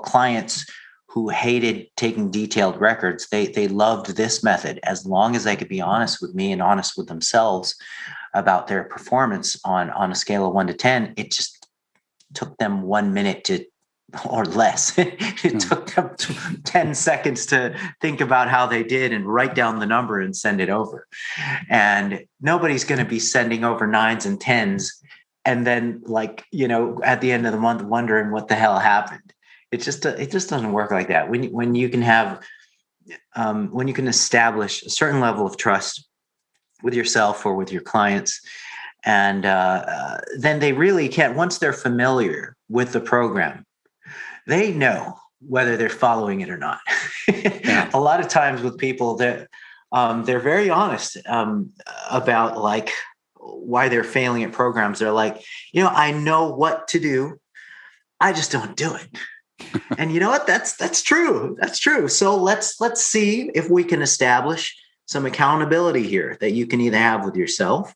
clients who hated taking detailed records, they loved this method as long as they could be honest with me and honest with themselves about their performance on a scale of 1 to 10. It just took them 1 minute or less. It took them 10 seconds to think about how they did and write down the number and send it over. And nobody's going to be sending over 9s and 10s and then, at the end of the month wondering what the hell happened. It just doesn't work like that. When you can establish a certain level of trust with yourself or with your clients, and then they really can't. Once they're familiar with the program, they know whether they're following it or not. Yeah. A lot of times with people that they're very honest about why they're failing at programs. They're like, I know what to do, I just don't do it. And you know what? That's true. That's true. So let's see if we can establish some accountability here that you can either have with yourself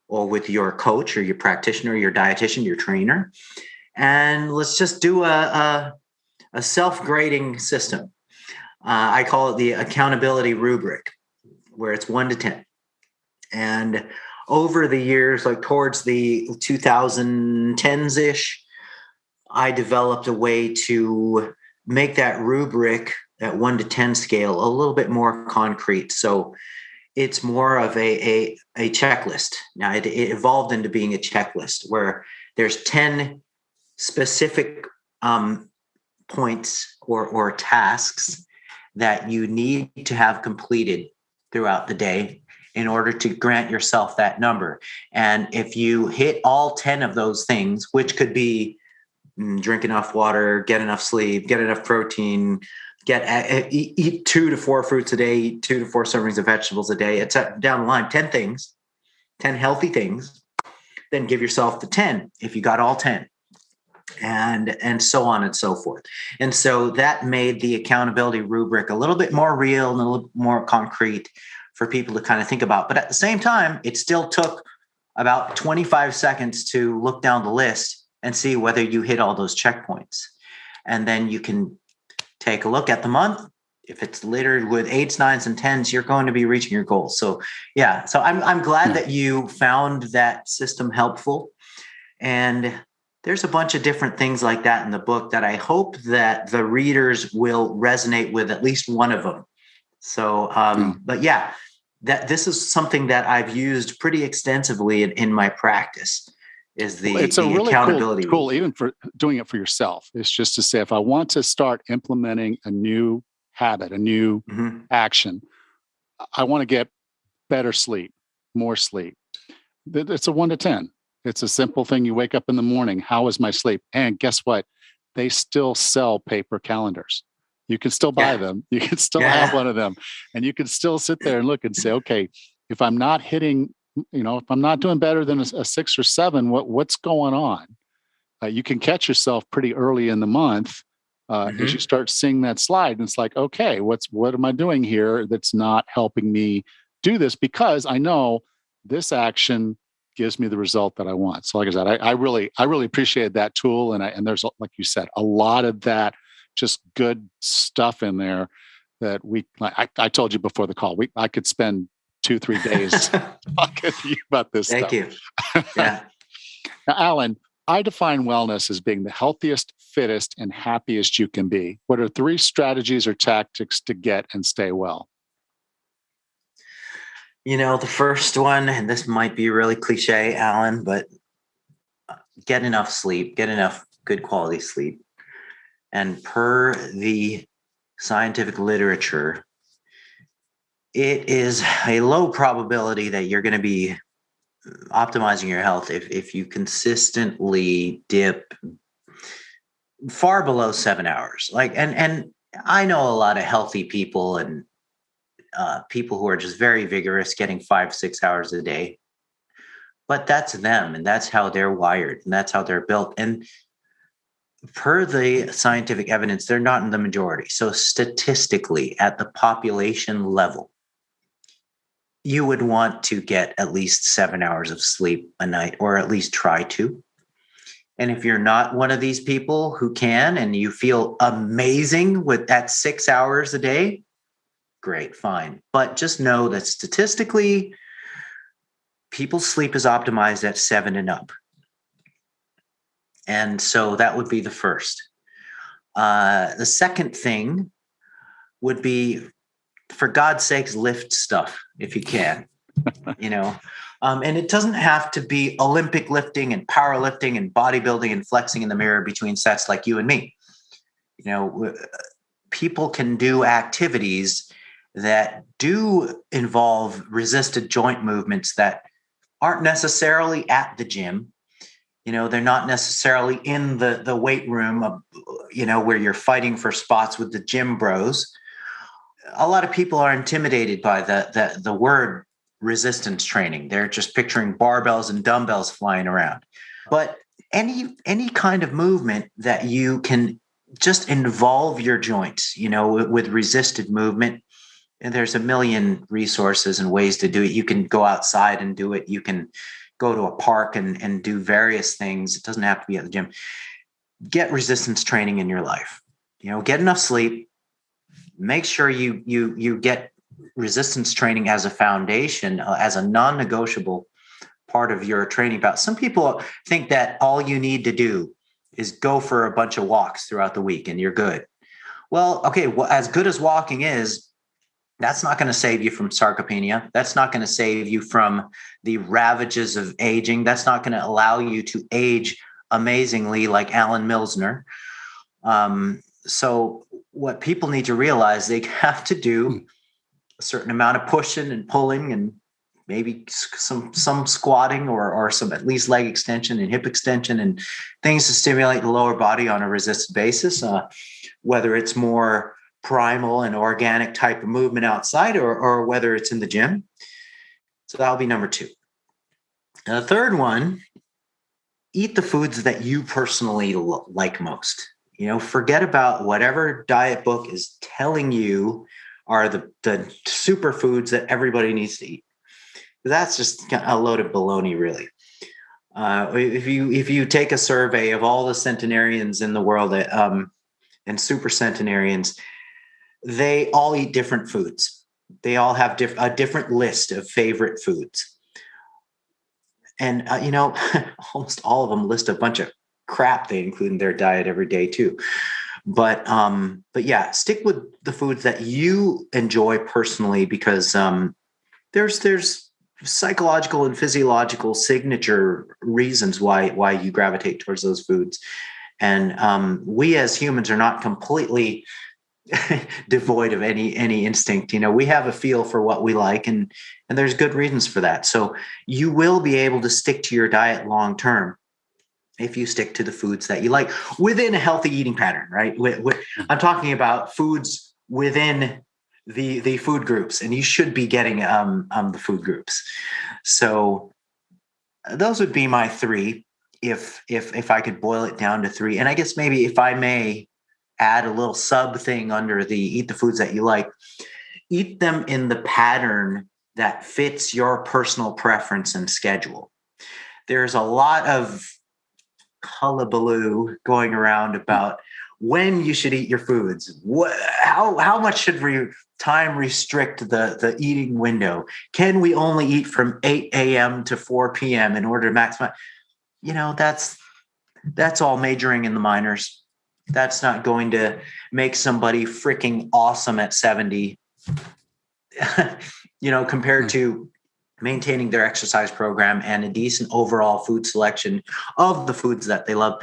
or with your coach or your practitioner, your dietitian, your trainer. And let's just do a self-grading system. I call it the Accountability Rubric, where it's 1 to 10. And over the years, towards the 2010s-ish, I developed a way to make that rubric, that 1 to 10 scale, a little bit more concrete. So it's more of a checklist. Now it evolved into being a checklist where there's 10 specific points or tasks that you need to have completed throughout the day in order to grant yourself that number. And if you hit all 10 of those things, which could be drink enough water, get enough sleep, get enough protein, eat 2 to 4 fruits a day, eat 2 to 4 servings of vegetables a day, etc. Down the line, 10 things, 10 healthy things, then give yourself the 10 if you got all 10, and so on and so forth. And so that made the accountability rubric a little bit more real and a little more concrete for people to kind of think about. But at the same time, it still took about 25 seconds to look down the list and see whether you hit all those checkpoints. And then you can take a look at the month. If it's littered with 8s, 9s, and 10s, you're going to be reaching your goals. So yeah, so I'm glad that you found that system helpful. And there's a bunch of different things like that in the book that I hope that the readers will resonate with at least one of them. So, but yeah, this is something that I've used pretty extensively in my practice. It's a really accountability cool, even for doing it for yourself. It's just to say, if I want to start implementing a new habit, a new action, I want to get better sleep, more sleep. It's a 1 to 10. It's a simple thing. You wake up in the morning. How is my sleep? And guess what? They still sell paper calendars. You can still buy them. You can still have one of them. And you can still sit there and look and say, okay, if I'm not hitting, if I'm not doing better than a 6 or 7, what's going on? You can catch yourself pretty early in the month as you start seeing that slide. And it's like, okay, what am I doing here that's not helping me do this? Because I know this action gives me the result that I want. So like I said, I really appreciate that tool. And there's, like you said, a lot of that just good stuff in there that I told you before the call, I could spend 2-3 days talking to you about this Thank stuff. you. Yeah. Now, Alan, I define wellness as being the healthiest, fittest, and happiest you can be. What are 3 strategies or tactics to get and stay well? The first one, and this might be really cliche, Alan, but get enough sleep, get enough good quality sleep. And per the scientific literature, it is a low probability that you're going to be optimizing your health if you consistently dip far below 7 hours. And I know a lot of healthy people and people who are just very vigorous, getting 5-6 hours a day. But that's them, and that's how they're wired, and that's how they're built. And per the scientific evidence, they're not in the majority. So statistically, at the population level, you would want to get at least 7 hours of sleep a night, or at least try to. And if you're not one of these people who can, and you feel amazing with that 6 hours a day, great, fine. But just know that statistically, people's sleep is optimized at 7 and up. And so that would be the first. The second thing would be, for God's sakes, lift stuff if you can, and it doesn't have to be Olympic lifting and powerlifting and bodybuilding and flexing in the mirror between sets like you and me. People can do activities that do involve resisted joint movements that aren't necessarily at the gym. They're not necessarily in the weight room, where you're fighting for spots with the gym bros. A lot of people are intimidated by the word resistance training. They're just picturing barbells and dumbbells flying around. But any kind of movement that you can just involve your joints, with resisted movement, and there's a million resources and ways to do it. You can go outside and do it. You can go to a park and do various things. It doesn't have to be at the gym. Get resistance training in your life. Get enough sleep. Make sure you get resistance training as a foundation, as a non-negotiable part of your training bout. Some people think that all you need to do is go for a bunch of walks throughout the week and you're good. Well, okay, as good as walking is, that's not going to save you from sarcopenia. That's not going to save you from the ravages of aging. That's not going to allow you to age amazingly like Alan Milsner. So what people need to realize, they have to do a certain amount of pushing and pulling and maybe some squatting or some at least leg extension and hip extension and things to stimulate the lower body on a resisted basis, whether it's more primal and organic type of movement outside or whether it's in the gym. So that'll be number 2. And the third one, eat the foods that you personally like most. Forget about whatever diet book is telling you are the superfoods that everybody needs to eat. That's just a load of baloney, really. If you take a survey of all the centenarians in the world and super centenarians, they all eat different foods. They all have a different list of favorite foods. And, almost all of them list a bunch of crap they include in their diet every day too. But yeah, stick with the foods that you enjoy personally, because there's psychological and physiological signature reasons why you gravitate towards those foods. And we as humans are not completely devoid of any instinct. We have a feel for what we like, and there's good reasons for that. So you will be able to stick to your diet long term if you stick to the foods that you like within a healthy eating pattern, right? I'm talking about foods within the food groups, and you should be getting the food groups. So those would be my 3, if I could boil it down to 3. And I guess maybe if I may add a little sub thing under the eat the foods that you like, eat them in the pattern that fits your personal preference and schedule. there's a lot of hullabaloo going around about when you should eat your foods. How much should time restrict the eating window? Can we only eat from 8 a.m. to 4 p.m. in order to maximize? That's all majoring in the minors. That's not going to make somebody freaking awesome at 70, compared to maintaining their exercise program and a decent overall food selection of the foods that they love.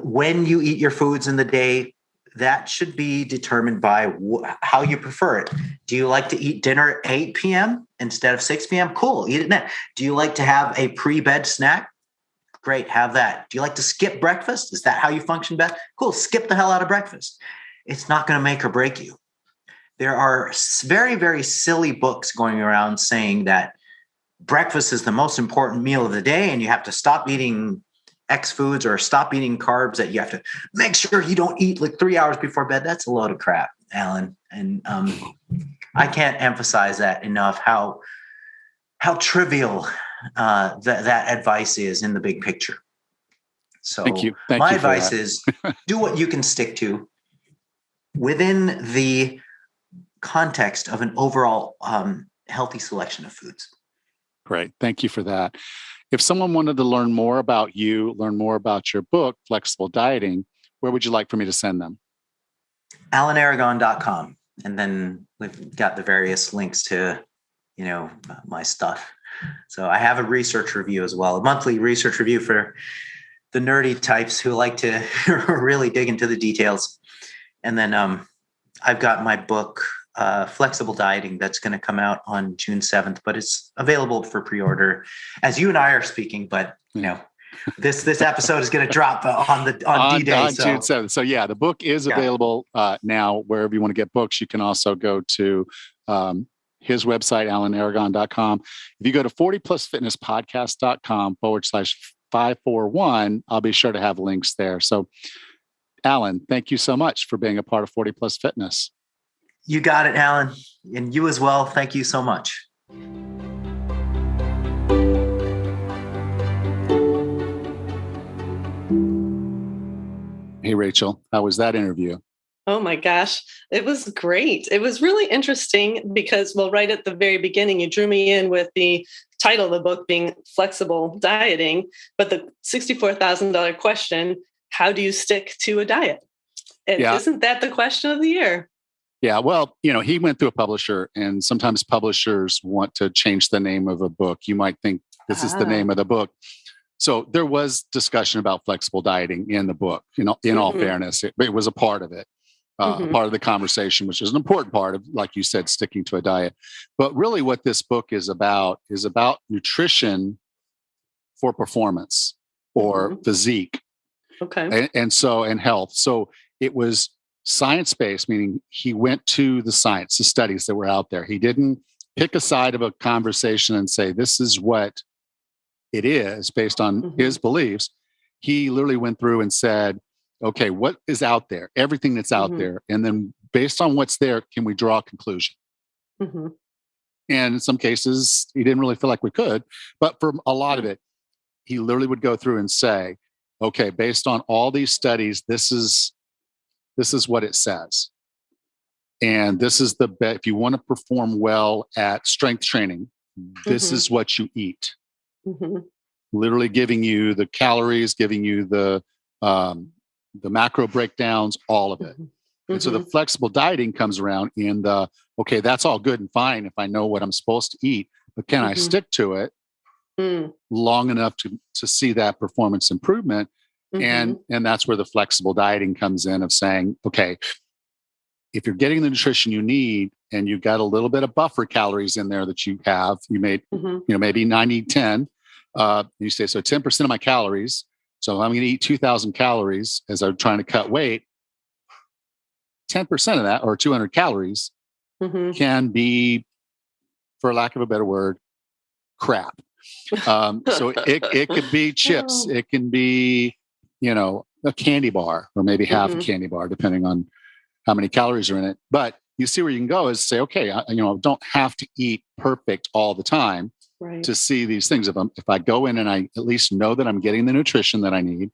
When you eat your foods in the day, that should be determined by how you prefer it. Do you like to eat dinner at 8 p.m. instead of 6 p.m.? Cool, eat it then. Do you like to have a pre-bed snack? Great, have that. Do you like to skip breakfast? Is that how you function best? Cool, skip the hell out of breakfast. It's not going to make or break you. There are very, very silly books going around saying that breakfast is the most important meal of the day and you have to stop eating X foods or stop eating carbs, that you have to make sure you don't eat like 3 hours before bed. That's a load of crap, Alan. And I can't emphasize that enough, how trivial that advice is in the big picture. So Thank you my advice is do what you can stick to within the context of an overall healthy selection of foods. Great. Thank you for that. If someone wanted to learn more about you, learn more about your book, Flexible Dieting, where would you like for me to send them? AlanAragon.com. And then we've got the various links to, my stuff. So I have a research review as well, a monthly research review for the nerdy types who like to really dig into the details. And then I've got my book, Flexible Dieting, that's going to come out on June 7th, but it's available for pre-order as you and I are speaking. But this episode is going to drop on D-Day. On June 7th. So yeah, the book is available now wherever you want to get books. You can also go to his website, alanaragon.com. If you go to 40plusfitnesspodcast.com/541, I'll be sure to have links there. So Alan, thank you so much for being a part of 40 Plus Fitness. You got it, Alan. And you as well. Thank you so much. Hey, Rachel, how was that interview? Oh my gosh, it was great. It was really interesting because, right at the very beginning, you drew me in with the title of the book being Flexible Dieting, but the $64,000 question, how do you stick to a diet? And isn't that the question of the year? Yeah, well, he went through a publisher, and sometimes publishers want to change the name of a book. You might think this is the name of the book. So there was discussion about flexible dieting in the book, in all fairness. It was a part of it, a part of the conversation, which is an important part of, like you said, sticking to a diet. But really what this book is about nutrition for performance or physique. Okay. And health. So it was science-based, meaning he went to the science, the studies that were out there. He didn't pick a side of a conversation and say, this is what it is based on his beliefs. He literally went through and said, okay, what is out there? Everything that's out there. And then based on what's there, can we draw a conclusion? And in some cases, he didn't really feel like we could. But for a lot of it, he literally would go through and say, okay, based on all these studies, this is what it says. And this is the bet. If you want to perform well at strength training, this is what you eat. Literally giving you the calories, giving you the macro breakdowns, all of it. And so the flexible dieting comes around in okay, that's all good and fine if I know what I'm supposed to eat, but can I stick to it long enough to see that performance improvement? And that's where the flexible dieting comes in, of saying, okay, if you're getting the nutrition you need and you've got a little bit of buffer calories in there that you have, you made, maybe 90-10, you say, so 10% of my calories. So if I'm going to eat 2,000 calories as I'm trying to cut weight, 10% of that, or 200 calories, can be, for lack of a better word, crap. So it could be chips. It can be, a candy bar, or maybe half a candy bar, depending on how many calories are in it. But you see where you can go is say, okay, I don't have to eat perfect all the time. Right. to see these things. If I go in and I at least know that I'm getting the nutrition that I need,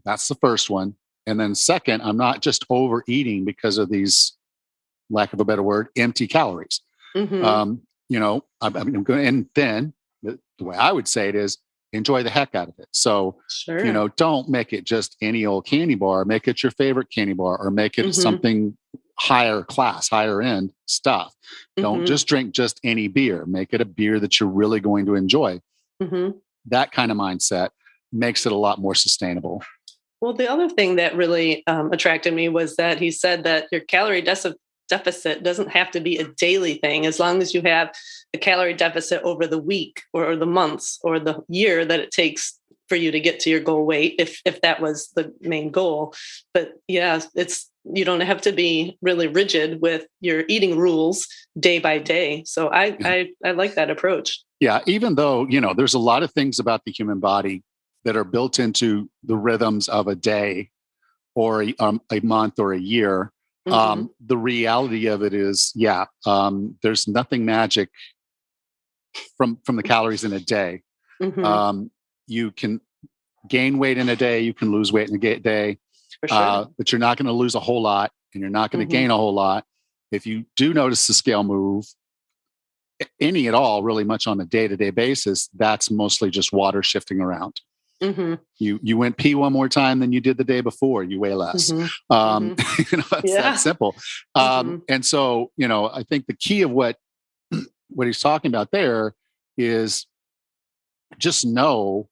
that's the first one. And then second, I'm not just overeating because of these, lack of a better word, empty calories. I'm going, and then the way I would say it is enjoy the heck out of it. So, don't make it just any old candy bar, make it your favorite candy bar, or make it something higher class, higher end stuff. Don't just drink just any beer, make it a beer that you're really going to enjoy. That kind of mindset makes it a lot more sustainable. Well, the other thing that really attracted me was that he said that your calorie deficit doesn't have to be a daily thing, as long as you have a calorie deficit over the week or the months or the year that it takes for you to get to your goal weight, if that was the main goal. But yeah, you don't have to be really rigid with your eating rules day by day. So I like that approach. Yeah, even though, there's a lot of things about the human body that are built into the rhythms of a day or a month or a year. The reality of it is, there's nothing magic from the calories in a day. You can gain weight in a day, you can lose weight in a day, for sure. but you're not going to lose a whole lot and you're not going to gain a whole lot. If you do notice the scale move, any at all, really much on a day-to-day basis, that's mostly just water shifting around. You went pee one more time than you did the day before, you weigh less. It's that simple. And so, I think the key of what he's talking about there is just know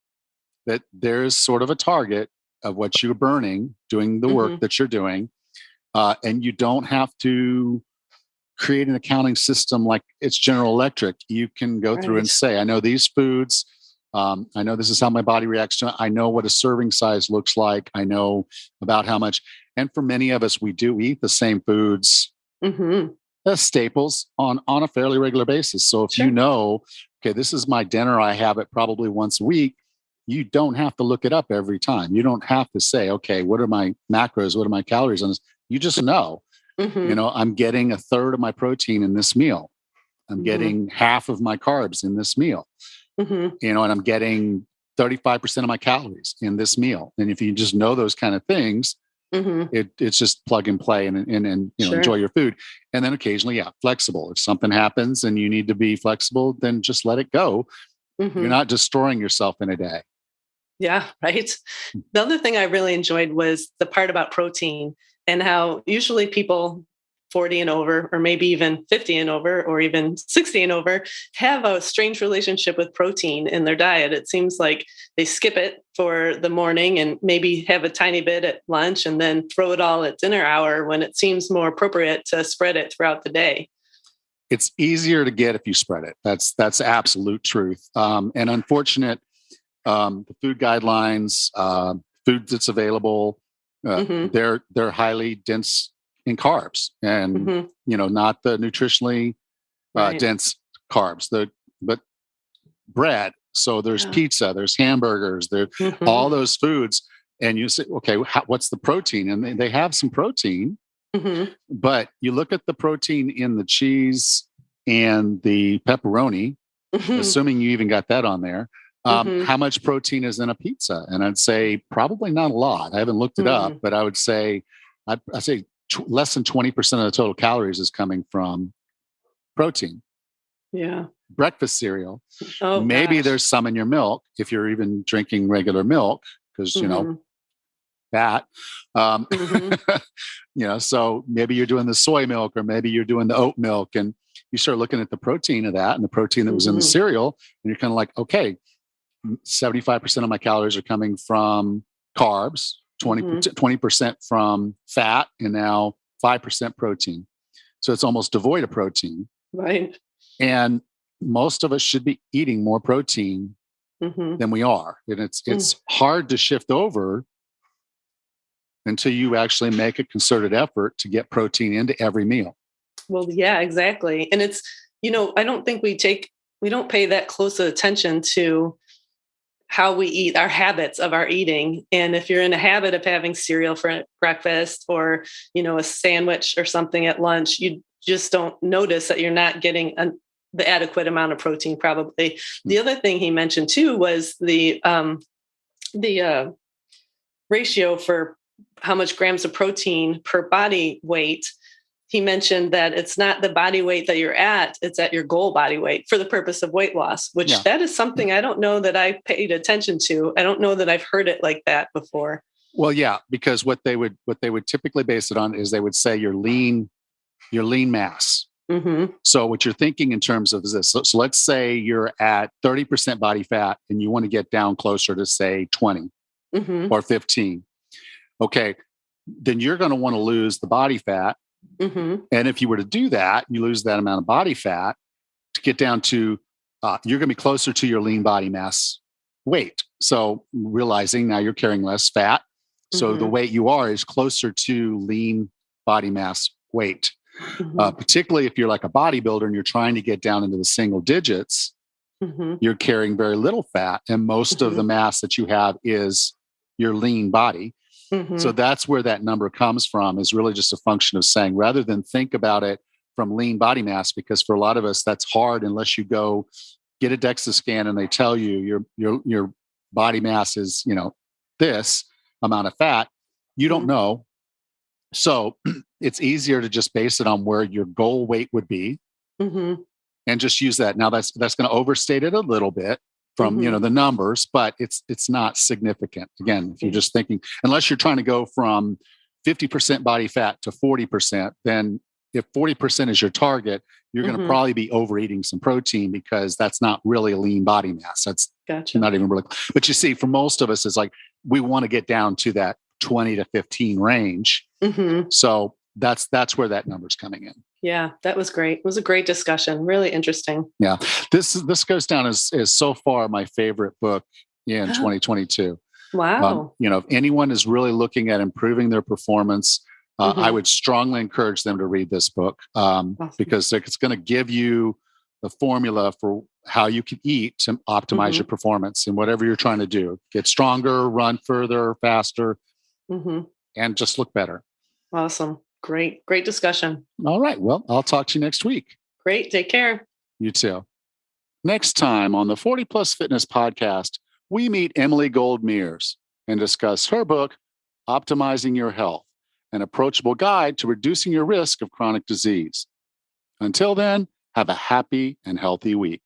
that there's sort of a target of what you're burning, doing the work that you're doing. And you don't have to create an accounting system like it's General Electric. You can go through and say, I know these foods, I know this is how my body reacts to it. I know what a serving size looks like. I know about how much. And for many of us, we do eat the same foods as staples on a fairly regular basis. So if you know, okay, this is my dinner, I have it probably once a week, you don't have to look it up every time. You don't have to say, okay, what are my macros? What are my calories on this? You just know, I'm getting a third of my protein in this meal. I'm getting half of my carbs in this meal. And I'm getting 35% of my calories in this meal. And if you just know those kind of things, it's just plug and play and enjoy your food. And then occasionally, flexible. If something happens and you need to be flexible, then just let it go. You're not destroying yourself in a day. Yeah, right. The other thing I really enjoyed was the part about protein and how usually people 40 and over, or maybe even 50 and over, or even 60 and over, have a strange relationship with protein in their diet. It seems like they skip it for the morning and maybe have a tiny bit at lunch and then throw it all at dinner hour, when it seems more appropriate to spread it throughout the day. It's easier to get if you spread it. That's absolute truth. And unfortunate, the food guidelines, food that's available, they're highly dense in carbs and, not the nutritionally dense carbs, but bread. So there's pizza, there's hamburgers, there's all those foods. And you say, okay, what's the protein? And they have some protein, but you look at the protein in the cheese and the pepperoni, assuming you even got that on there. How much protein is in a pizza? And I'd say probably not a lot. I haven't looked it up, but I would say, I'd say less than 20% of the total calories is coming from protein. Yeah. Breakfast cereal. Oh, maybe gosh. there's some in your milk if you're even drinking regular milk, because, that, so maybe you're doing the soy milk or maybe you're doing the oat milk, and you start looking at the protein of that and the protein that was in the cereal. And you're kind of like, okay, 75% of my calories are coming from carbs, 20% from fat, and now 5% protein. So it's almost devoid of protein. Right. And most of us should be eating more protein than we are. And it's hard to shift over until you actually make a concerted effort to get protein into every meal. Well, yeah, exactly. And it's, I don't think we don't pay that close attention to how we eat, our habits of our eating. And if you're in a habit of having cereal for breakfast or, a sandwich or something at lunch, you just don't notice that you're not getting the adequate amount of protein, probably. The other thing he mentioned too was the ratio for how much grams of protein per body weight. He mentioned that it's not the body weight that you're at, it's at your goal body weight for the purpose of weight loss, which that is something I don't know that I paid attention to. I don't know that I've heard it like that before. Well, yeah, because what they would typically base it on is they would say your lean mass. Mm-hmm. So what you're thinking in terms of is this. So let's say you're at 30% body fat and you want to get down closer to say 20 or 15. Okay, then you're going to want to lose the body fat. Mm-hmm. And if you were to do that, you lose that amount of body fat to get down to, you're going to be closer to your lean body mass weight. So realizing now you're carrying less fat. So the weight you are is closer to lean body mass weight. Particularly if you're like a bodybuilder and you're trying to get down into the single digits, you're carrying very little fat. And most of the mass that you have is your lean body. So that's where that number comes from, is really just a function of saying, rather than think about it from lean body mass, because for a lot of us, that's hard unless you go get a DEXA scan and they tell you your body mass is, this amount of fat, you don't know. So it's easier to just base it on where your goal weight would be and just use that. Now that's going to overstate it a little bit from, the numbers, but it's not significant. Again, if you're just thinking, unless you're trying to go from 50% body fat to 40%, then if 40% is your target, you're going to probably be overeating some protein, because that's not really a lean body mass. That's not even really, but you see, for most of us, it's like, we want to get down to that 20 to 15 range. So that's where that number's coming in. Yeah, that was great. It was a great discussion. Really interesting. Yeah. This goes down as so far my favorite book in 2022. Wow. If anyone is really looking at improving their performance, I would strongly encourage them to read this book, because it's going to give you the formula for how you can eat to optimize your performance in whatever you're trying to do. Get stronger, run further, faster, and just look better. Awesome. Great discussion. All right. Well, I'll talk to you next week. Great. Take care. You too. Next time on the 40 Plus Fitness podcast, we meet Emily Gold Mears and discuss her book, Optimizing Your Health, an approachable guide to reducing your risk of chronic disease. Until then, have a happy and healthy week.